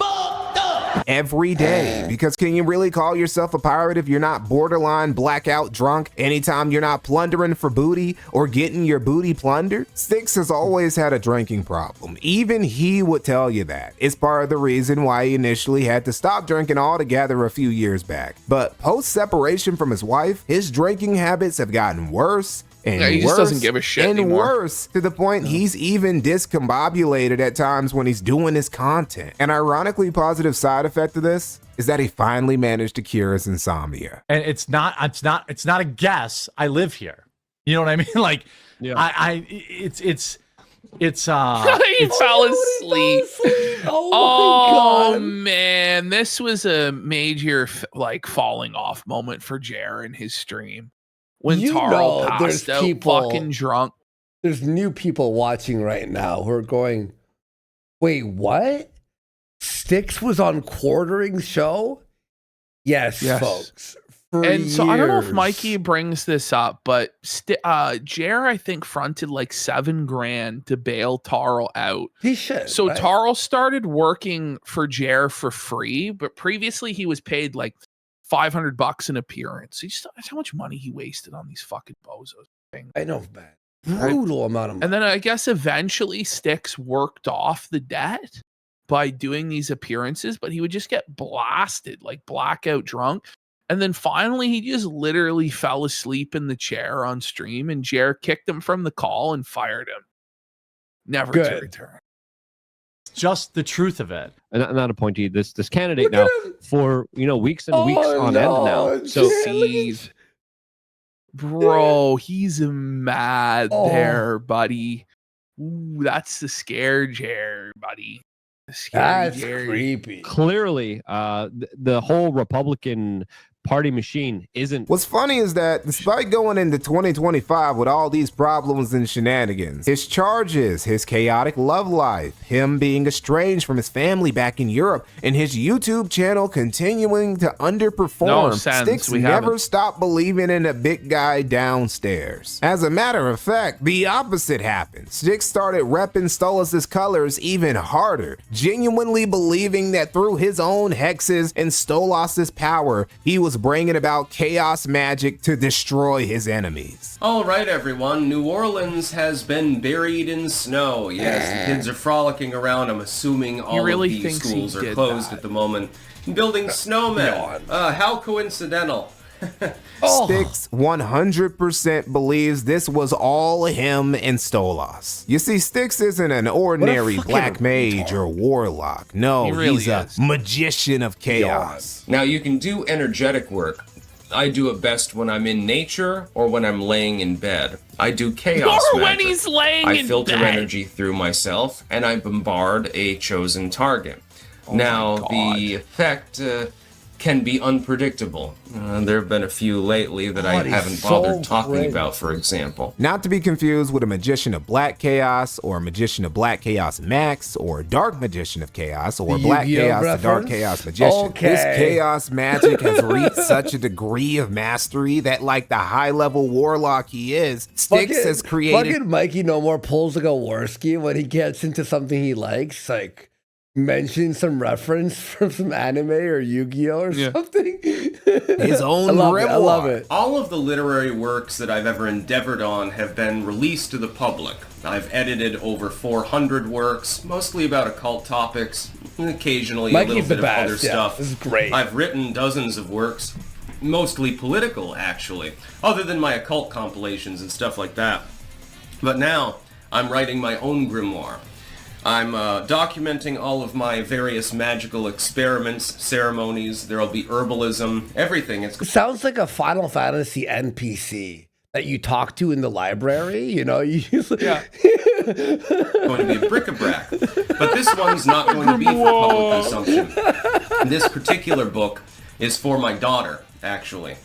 every day, because can you really call yourself a pirate if you're not borderline blackout drunk anytime you're not plundering for booty or getting your booty plundered? Styx has always had a drinking problem. Even he would tell you that. It's part of the reason why he initially had to stop drinking altogether a few years back. But post separation from his wife, his drinking habits have gotten worse and he just doesn't give a shit anymore. Worse, to the point he's even discombobulated at times when he's doing his content. An ironically positive side effect of this is that he finally managed to cure his insomnia. And it's not a guess. I live here. You know what I mean? Like, yeah. It's he fell asleep. Oh man, this was a major like falling off moment for Jer in his stream. When Taro passed out fucking drunk. There's new people watching right now who are going, wait, what? Styx was on Quartering's show Yes, folks. So I don't know if Mikey brings this up, but Jer, I think, fronted like $7,000 to bail Tarl out. He should. So right? Tarl started working for Jer for free, but previously he was paid like $500 an appearance. That's how much money he wasted on these fucking bozos. I know, man. Brutal amount of money. And then I guess eventually Styx worked off the debt by doing these appearances, but he would just get blasted, like blackout drunk. And then finally, he just literally fell asleep in the chair on stream, and Jer kicked him from the call and fired him. Never to return. Just the truth of it. Not appointee. This candidate now for weeks and weeks on end now. So bro, he's mad there, buddy. Ooh, that's the scare Jer, buddy. That's creepy. Clearly, the whole Republican Party machine isn't. What's funny is that despite going into 2025 with all these problems and shenanigans, his charges, his chaotic love life, him being estranged from his family back in Europe, and his YouTube channel continuing to underperform, Styx never stopped believing in a big guy downstairs. As a matter of fact, the opposite happened. Styx started repping Stolas's colors even harder, genuinely believing that through his own hexes and Stolas's power, he was bringing about chaos magic to destroy his enemies. All right, everyone. New Orleans has been buried in snow. Yes, the kids are frolicking around. I'm assuming all of the schools are closed at the moment. Building snowmen. How coincidental. Styx 100% believes this was all him and Stolas. You see, Styx isn't an ordinary black mage or warlock. No, he's a magician of chaos. Now, you can do energetic work. I do it best when I'm in nature or when I'm laying in bed. I do chaos magic. When he's laying I in filter bed. energy through myself, and I bombard a chosen target. Now, the effect can be unpredictable. There have been a few lately that I haven't bothered talking about, for example. Not to be confused with a magician of black chaos, or a magician of black chaos max, or a dark magician of chaos, or black chaos to dark chaos magician. This chaos magic has reached such a degree of mastery that, like the high-level warlock he is, Styx has created... Fucking Mikey no more pulls like a Worski when he gets into something he likes, like mention some reference from some anime or Yu-Gi-Oh or something. His own I love it. All of the literary works that I've ever endeavored on have been released to the public. I've edited over 400 works, mostly about occult topics, and occasionally a little bit of other stuff. This is great. I've written dozens of works, mostly political, actually, other than my occult compilations and stuff like that. But now, I'm writing my own grimoire. I'm documenting all of my various magical experiments, ceremonies. There'll be herbalism, everything. It sounds like a Final Fantasy NPC that you talk to in the library. You know, you usually going to be a bric-a-brac, but this one's not going to be for public consumption. This particular book is for my daughter, actually.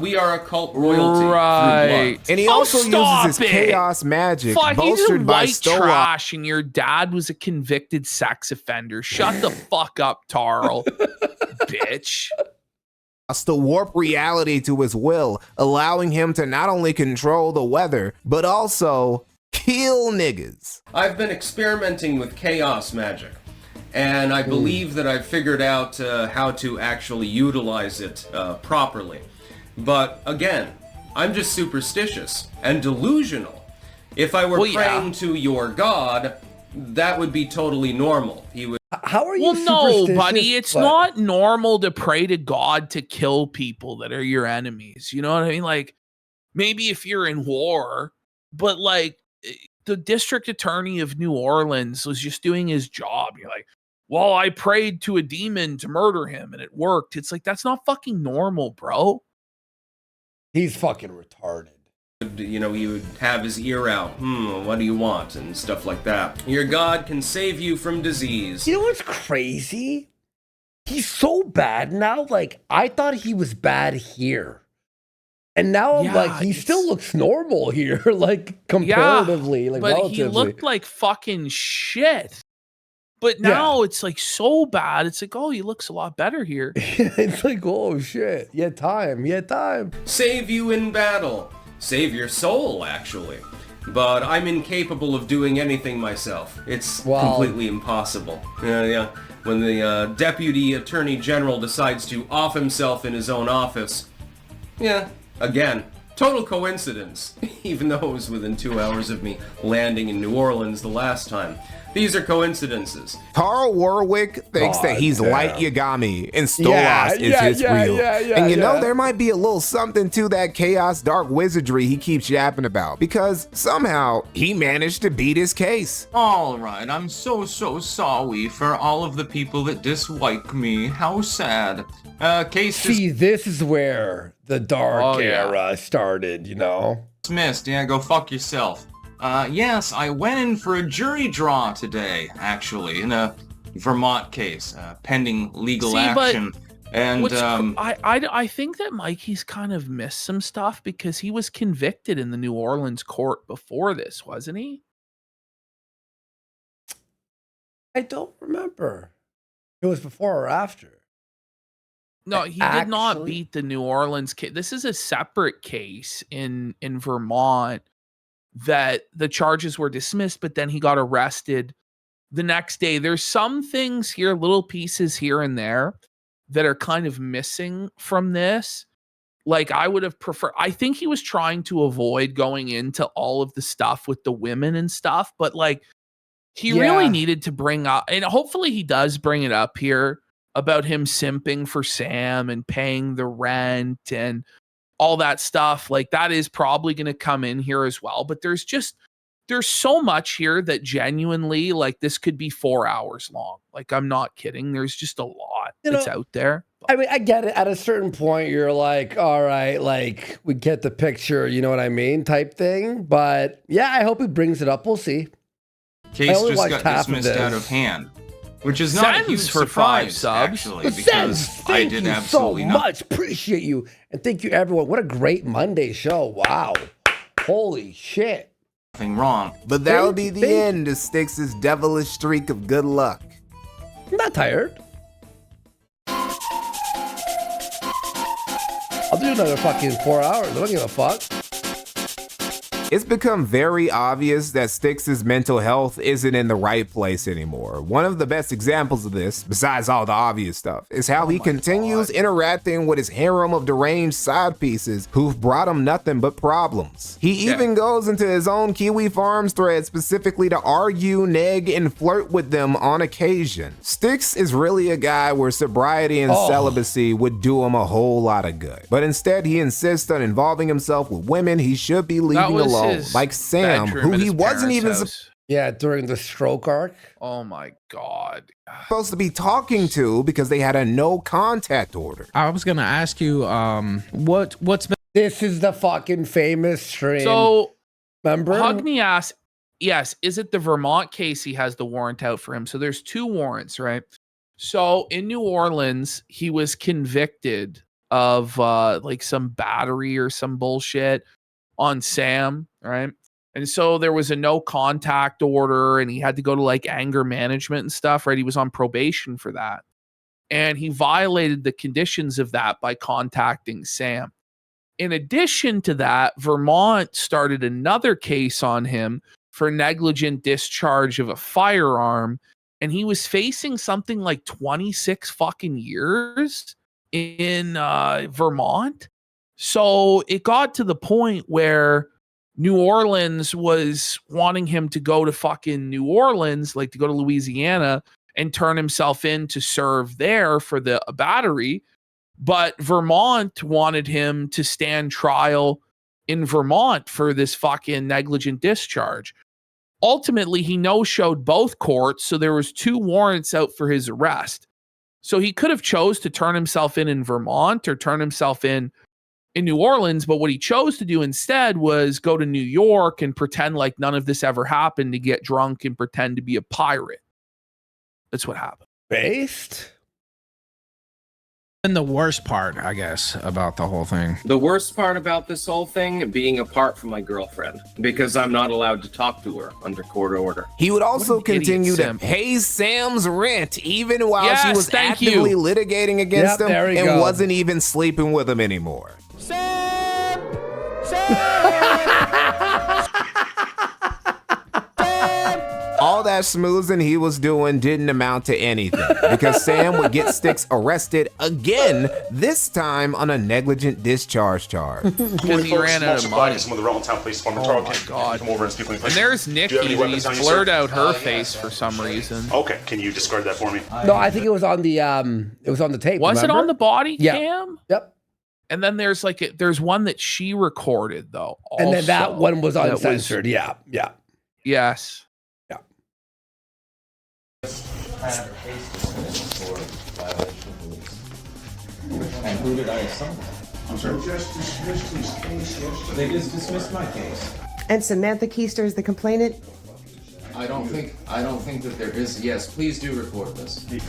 We are occult royalty through blood. And he also uses his chaos magic, bolstered by He's white trash, and your dad was a convicted sex offender. Shut the fuck up, Tarl, bitch. To warp reality to his will, allowing him to not only control the weather, but also kill niggas. I've been experimenting with chaos magic, and I believe that I've figured out how to actually utilize it properly. But again, I'm just superstitious and delusional. If I were praying to your god, that would be totally normal. He would. How are you? Well, no, buddy. It's not normal to pray to God to kill people that are your enemies. You know what I mean? Like, maybe if you're in war, but like the district attorney of New Orleans was just doing his job. You're like, well, I prayed to a demon to murder him and it worked. It's like, that's not fucking normal, bro. He's fucking retarded. You know, he would have his ear out. What do you want? And stuff like that. Your god can save you from disease. You know what's crazy? He's so bad now. Like, I thought he was bad here. And now I'm like, he still looks normal here. Like, comparatively. Like, but relatively. he looked like fucking shit. But now it's like so bad. It's like, oh, he looks a lot better here. It's like, oh shit. You had time. Save you in battle. Save your soul, actually. But I'm incapable of doing anything myself. It's completely impossible. Yeah. When the Deputy Attorney General decides to off himself in his own office. Yeah, again, total coincidence. Even though it was within 2 hours of me landing in New Orleans the last time. These are coincidences. Carl Warwick thinks that he's Light Yagami and Stolas is his real. And you know, there might be a little something to that chaos dark wizardry he keeps yapping about, because somehow he managed to beat his case. All right, I'm so sorry for all of the people that dislike me. How sad. See, this is where the dark era started, you know? Dismissed. Yeah, go fuck yourself. Yes, I went in for a jury draw today, actually, in a Vermont case, pending legal action. And I think that Mikey's kind of missed some stuff because he was convicted in the New Orleans court before this, wasn't he? I don't remember. It was before or after. No, he did not beat the New Orleans case. This is a separate case in Vermont that the charges were dismissed, but then he got arrested the next day. There's some things here, little pieces here and there that are kind of missing from this. Like I would have preferred, I think he was trying to avoid going into all of the stuff with the women and stuff, but like he really needed to bring up, and hopefully he does bring it up here, about him simping for Sam and paying the rent and all that stuff. Like that is probably going to come in here as well. But there's so much here that genuinely, like, this could be 4 hours long. Like, I'm not kidding. There's just a lot that's out there. I mean, I get it. At a certain point, you're like, all right, like, we get the picture, you know what I mean, type thing. But yeah, I hope he brings it up. We'll see. Case just got dismissed out of hand. Which is not a huge surprise, actually, because I did absolutely so much. Appreciate you. And thank you, everyone. What a great Monday show. Wow. Holy shit. Nothing wrong. But that'll be the end of Styx's devilish streak of good luck. I'm not tired. I'll do another fucking 4 hours. I don't give a fuck. It's become very obvious that Styx's mental health isn't in the right place anymore. One of the best examples of this, besides all the obvious stuff, is how he continues interacting with his harem of deranged side pieces who've brought him nothing but problems. He even goes into his own Kiwi Farms thread specifically to argue, neg, and flirt with them on occasion. Styx is really a guy where sobriety and celibacy would do him a whole lot of good. But instead, he insists on involving himself with women he should be leaving alone. Like Sam, who he wasn't even during the stroke arc. Oh my god, supposed to be talking to because they had a no contact order. I was gonna ask you, what's been. This is the fucking famous stream. So remember, Hug Me Ass. Yes, is it the Vermont case? He has the warrant out for him. So there's 2 warrants, right? So in New Orleans, he was convicted of like some battery or some bullshit on Sam, right? And so there was a no contact order and he had to go to like anger management and stuff, right? He was on probation for that. And he violated the conditions of that by contacting Sam. In addition to that, Vermont started another case on him for negligent discharge of a firearm. And he was facing something like 26 fucking years in Vermont. So it got to the point where New Orleans was wanting him to go to fucking New Orleans, like to go to Louisiana and turn himself in to serve there for the battery. But Vermont wanted him to stand trial in Vermont for this fucking negligent discharge. Ultimately, he no-showed both courts, so there was 2 warrants out for his arrest. So he could have chose to turn himself in Vermont or turn himself in New Orleans, but what he chose to do instead was go to New York and pretend like none of this ever happened, to get drunk and pretend to be a pirate. That's what happened. Based? And the worst part, I guess, about the whole thing. The worst part about this whole thing being apart from my girlfriend, because I'm not allowed to talk to her under court order. He would also continue to pay Sam's rent even while she was actively litigating against him and wasn't even sleeping with him anymore. All that schmoozing he was doing didn't amount to anything because Sam would get Styx arrested again, this time on a negligent discharge charge. Because he ran out of money. Some of the relevant town police department. Oh my God. Come over and speak with me. And there's Nikki, and he's blurred out her face for some reason. Okay, can you discard that for me? No, I think it was on the tape. Was it on the body Yeah. cam? Yep. And then there's there's one that she recorded though. And then that also, one was uncensored. Yeah. Yes. And who did I assault? I'm sorry. Just dismissed his case yesterday. They just dismissed my case. And Samantha Keister is the complainant? I don't think that there is. Yes, please do record this. The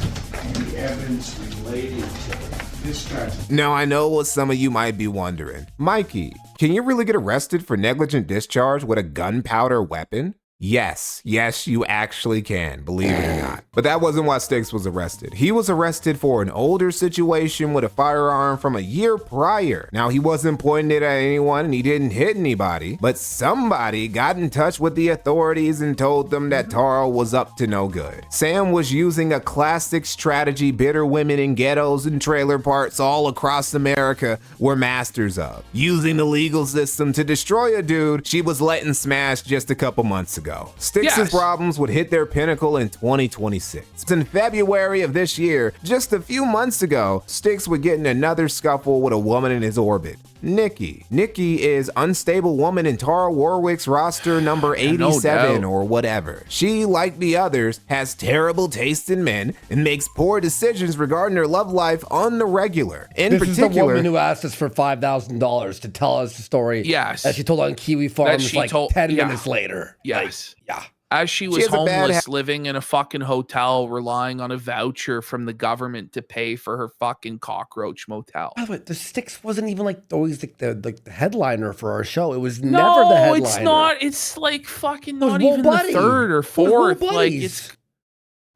evidence related to this charge. Now, I know what some of you might be wondering. Mikey, can you really get arrested for negligent discharge with a gunpowder weapon? Yes, you actually can, believe it or not. But that wasn't why Styx was arrested. He was arrested for an older situation with a firearm from a year prior. Now, he wasn't pointing it at anyone and he didn't hit anybody, but somebody got in touch with the authorities and told them that Taro was up to no good. Sam was using a classic strategy bitter women in ghettos and trailer parks all across America were masters of. Using the legal system to destroy a dude she was letting smash just a couple months ago. Styx's problems would hit their pinnacle in 2026. In February of this year, just a few months ago, Styx would get in another scuffle with a woman in his orbit. Nikki. Nikki is unstable woman in Tara Warwick's roster number 87 or whatever. She, like the others, has terrible taste in men and makes poor decisions regarding her love life on the regular. This is the woman who asked us for $5,000 to tell us the story that she told on Kiwi Farms 10 minutes later. Yes. Yeah. As she was homeless, living in a fucking hotel, relying on a voucher from the government to pay for her fucking cockroach motel. By the way, the Styx wasn't even always the headliner for our show. It was never the headliner. No, it's not. It's like fucking not even the third or fourth. Like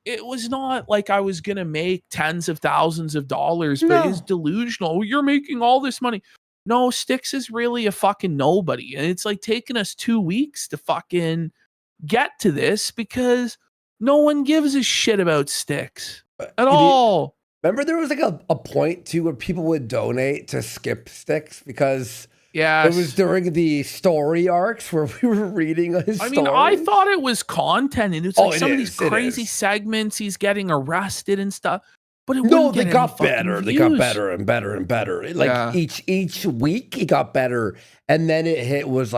it was not like I was gonna make tens of thousands of dollars, but it's delusional. You're making all this money. No, Styx is really a fucking nobody, and it's like taking us 2 weeks to fucking get to this because no one gives a shit about Styx at all. Remember there was a point too where people would donate to skip Styx because it was during the story arcs where we were reading his story. I mean, I thought it was content and it's like some of these crazy segments he's getting arrested and stuff. But they got better. They got better and better and better. Each week it got better, and then it was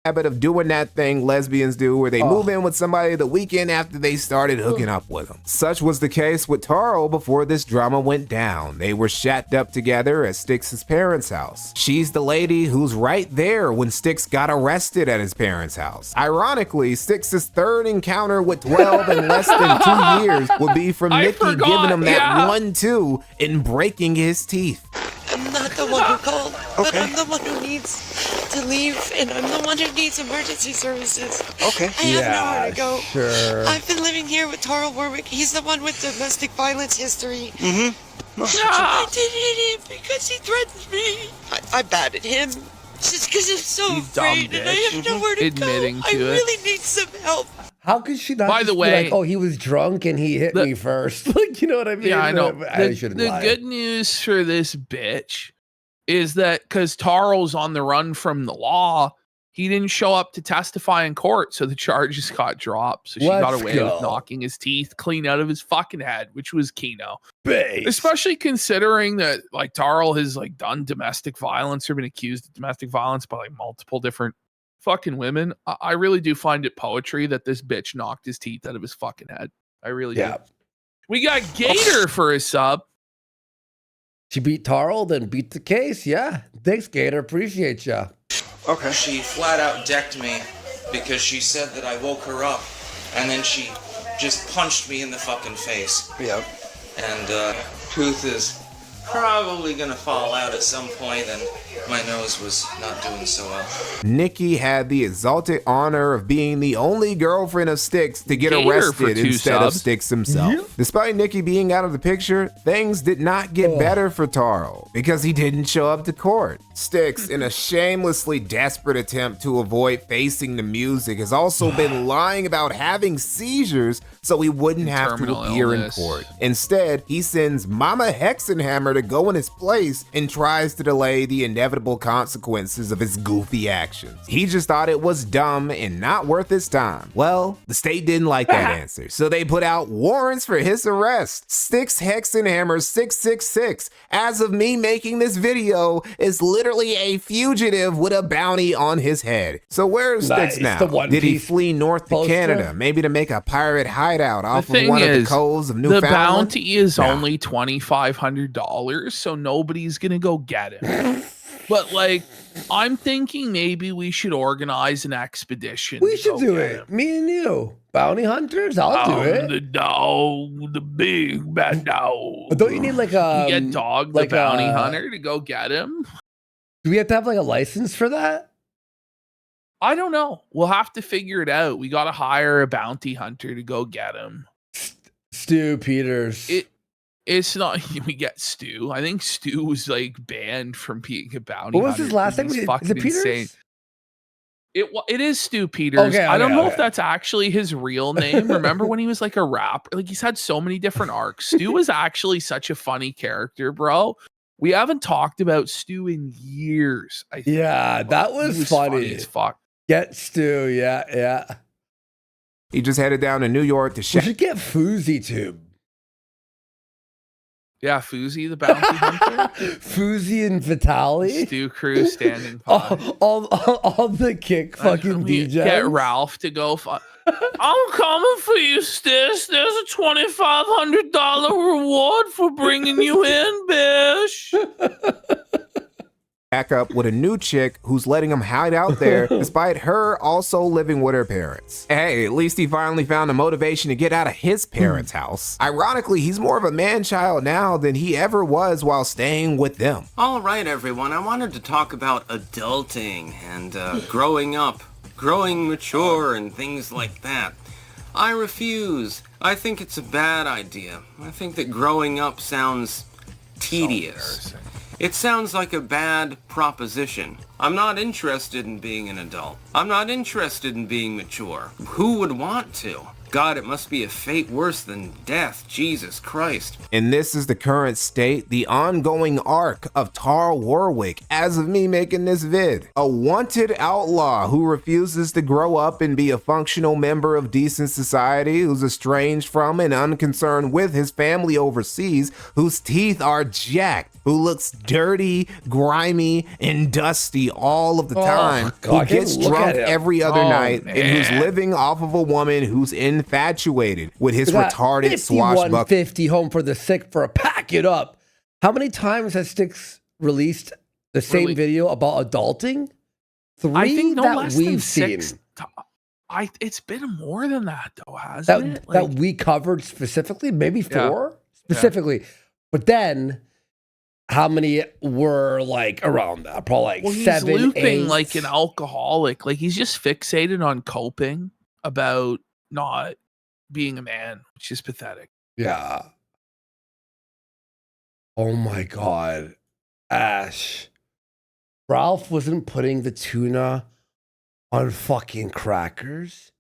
habit of doing that thing lesbians do where they move in with somebody the weekend after they started hooking up with them. Such was the case with Taro before this drama went down. They were shacked up together at Styx's parents' house. She's the lady who's right there when Styx got arrested at his parents' house. Ironically, Styx's third encounter with 12 in less than 2 years would be from Nikki giving him that 1-2 and breaking his teeth. I'm not the one who called, but I'm the one who needs to leave, and I'm the one who needs emergency services. Okay. I have nowhere to go. Sure. I've been living here with Taro Warwick. He's the one with domestic violence history. Mm-hmm. I did hit him because he threatened me. I batted him just because I'm so afraid, and I have nowhere to go. I really need some help. How could she not? By the way, he was drunk and he hit me first. You know what I mean? Yeah, I know. I shouldn't lie. The good news for this bitch is that because Taro's on the run from the law, he didn't show up to testify in court, so the charges got dropped. So she got away with knocking his teeth clean out of his fucking head, which was Kino. Base. Especially considering that Taro has done domestic violence or been accused of domestic violence by multiple different fucking women. I really do find it poetry that this bitch knocked his teeth out of his fucking head. I really do. We got Gator for his sub. She beat Taro, then beat the case. Yeah. Thanks, Gator. Appreciate ya. Okay. She flat out decked me because she said that I woke her up, and then she just punched me in the fucking face. Yep. And truth is, probably gonna fall out at some point, and my nose was not doing so well. Nikki had the exalted honor of being the only girlfriend of Styx to get arrested instead of Styx himself. Yep. Despite Nikki being out of the picture, things did not get better for Taro because he didn't show up to court. Styx, in a shamelessly desperate attempt to avoid facing the music, has also been lying about having seizures so he wouldn't have to appear in court. Instead, he sends Mama Hexenhammer to go in his place and tries to delay the inevitable consequences of his goofy actions. He just thought it was dumb and not worth his time. Well, the state didn't like that answer, so they put out warrants for his arrest. Styx Hexenhammer 666, as of me making this video, is literally a fugitive with a bounty on his head. So where's Styx now? Did he flee north to Canada, maybe to make a pirate hideout off of one of the coves of Newfoundland? The bounty is only $2,500, so nobody's gonna go get him. But like, I'm thinking maybe we should organize an expedition. We should do it. Me and you, bounty hunters. I'll do it. The dog, the big bad dog. But don't you need like a get Dog, the bounty hunter, to go get him? Do we have to have like a license for that? I don't know. We'll have to figure it out. We got to hire a bounty hunter to go get him. Stu Peters. It's not. We get Stu. I think Stu was like banned from being a bounty hunter. What was his last name? Is it Peters? Insane. It is Stu Peters. Okay, I don't know if that's actually his real name. Remember when he was like a rapper? Like he's had so many different arcs. Stu was actually such a funny character, bro. We haven't talked about Stu in years. I think. Yeah, that was funny as fuck. Get Stu. Yeah. He just headed down to New York to We should get Fousey too. Yeah, Fousey the bounty hunter. Fousey and Vitaly. Stu Crew standing by. All the kick fucking DJs. Get Ralph to go. I'm coming for you, Styx. There's a $2,500 reward for bringing you in, bish. Back up with a new chick who's letting him hide out there despite her also living with her parents. Hey, at least he finally found the motivation to get out of his parents' house. Ironically, he's more of a man-child now than he ever was while staying with them. All right, everyone, I wanted to talk about adulting and growing up, growing mature and things like that. I refuse. I think it's a bad idea. I think that growing up sounds tedious. It sounds like a bad proposition. I'm not interested in being an adult. I'm not interested in being mature. Who would want to? God, it must be a fate worse than death. Jesus Christ. And this is the current state, the ongoing arc of Tar Warwick as of me making this vid. A wanted outlaw who refuses to grow up and be a functional member of decent society, who's estranged from and unconcerned with his family overseas, whose teeth are jacked, who looks dirty, grimy, and dusty all of the time, who gets drunk every other night, and who's living off of a woman who's infatuated with his retarded swashbuckler. 5150 home for the sick for a pack it up. How many times has Styx released the same video about adulting? 3 I think no that less we've than seen. 6. It's been more than that though, hasn't it? That we covered specifically, maybe 4 specifically. But then how many were like around that? Probably like 7, he's looping 8. like an alcoholic. Like he's just fixated on coping about not being a man, which is pathetic. Yeah. Oh my God. Ash. Ralph wasn't putting the tuna on fucking crackers.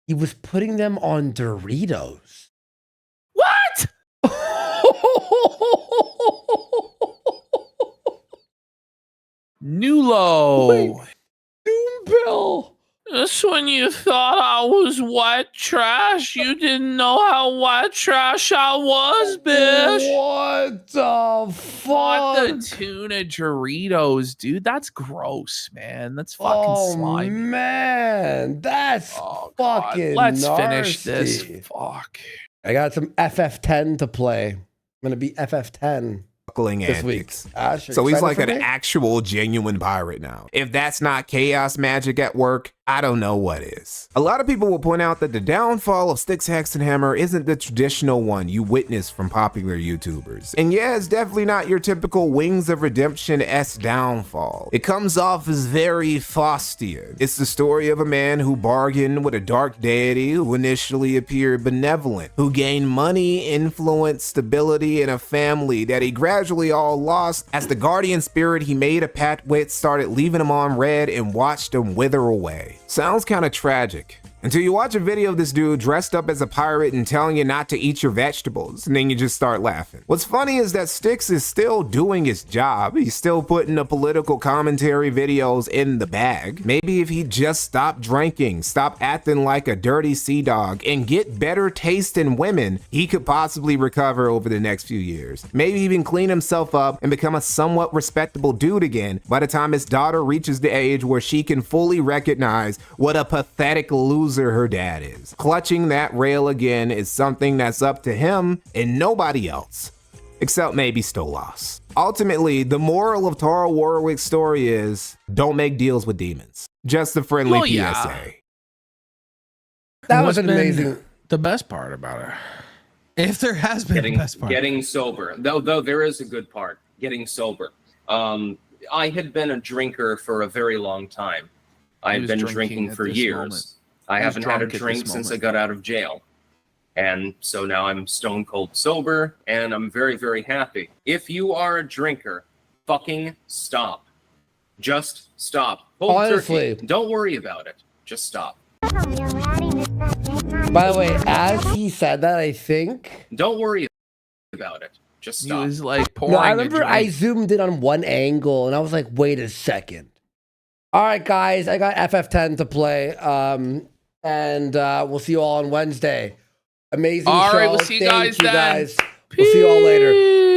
He was putting them on Doritos. What? New low. Wait, Doombill. That's when you thought I was white trash. You didn't know how white trash I was, bitch. What the fuck? What the tuna Doritos, dude? That's gross, man. That's fucking slimy. Man, that's fucking Let's nasty. finish this. Fuck. I got some FF10 to play. I'm gonna be FF10. antics. Ash, So he's like excited an for me? actual genuine pirate now. If that's not chaos magic at work, I don't know what is. A lot of people will point out that the downfall of Styx, Hex, and Hammer isn't the traditional one you witness from popular YouTubers. And yeah, it's definitely not your typical Wings of Redemption-esque downfall. It comes off as very Faustian. It's the story of a man who bargained with a dark deity who initially appeared benevolent, who gained money, influence, stability, and a family that he gradually all lost as the guardian spirit he made a pact with started leaving him on red and watched him wither away. Sounds kind of tragic. Until you watch a video of this dude dressed up as a pirate and telling you not to eat your vegetables, and then you just start laughing. What's funny is that Styx is still doing his job. He's still putting the political commentary videos in the bag. Maybe if he just stopped drinking, stop acting like a dirty sea dog, and get better taste in women, he could possibly recover over the next few years. Maybe even clean himself up and become a somewhat respectable dude again by the time his daughter reaches the age where she can fully recognize what a pathetic loser her dad is. Clutching that rail again is something that's up to him and nobody else, except maybe Stolas. Ultimately, the moral of Tara Warwick's story is don't make deals with demons. Just a friendly PSA. That was amazing. The best part about it, if there has been the best part, getting sober. Though there is a good part, getting sober. I had been a drinker for a very long time. I had been drinking for years. I haven't had a drink since I got out of jail. And so now I'm stone cold sober and I'm very, very happy. If you are a drinker, fucking stop. Just stop. Cold Honestly. turkey. Don't worry about it. Just stop. By the way, as he said that, I think... Don't worry about it. Just stop. He was like pouring No, I a remember drink. I zoomed in on one angle and I was like, wait a second. All right, guys, I got FF10 to play. And we'll see you all on Wednesday. Amazing show. All right, we'll see you Thank guys then. We'll see you all later.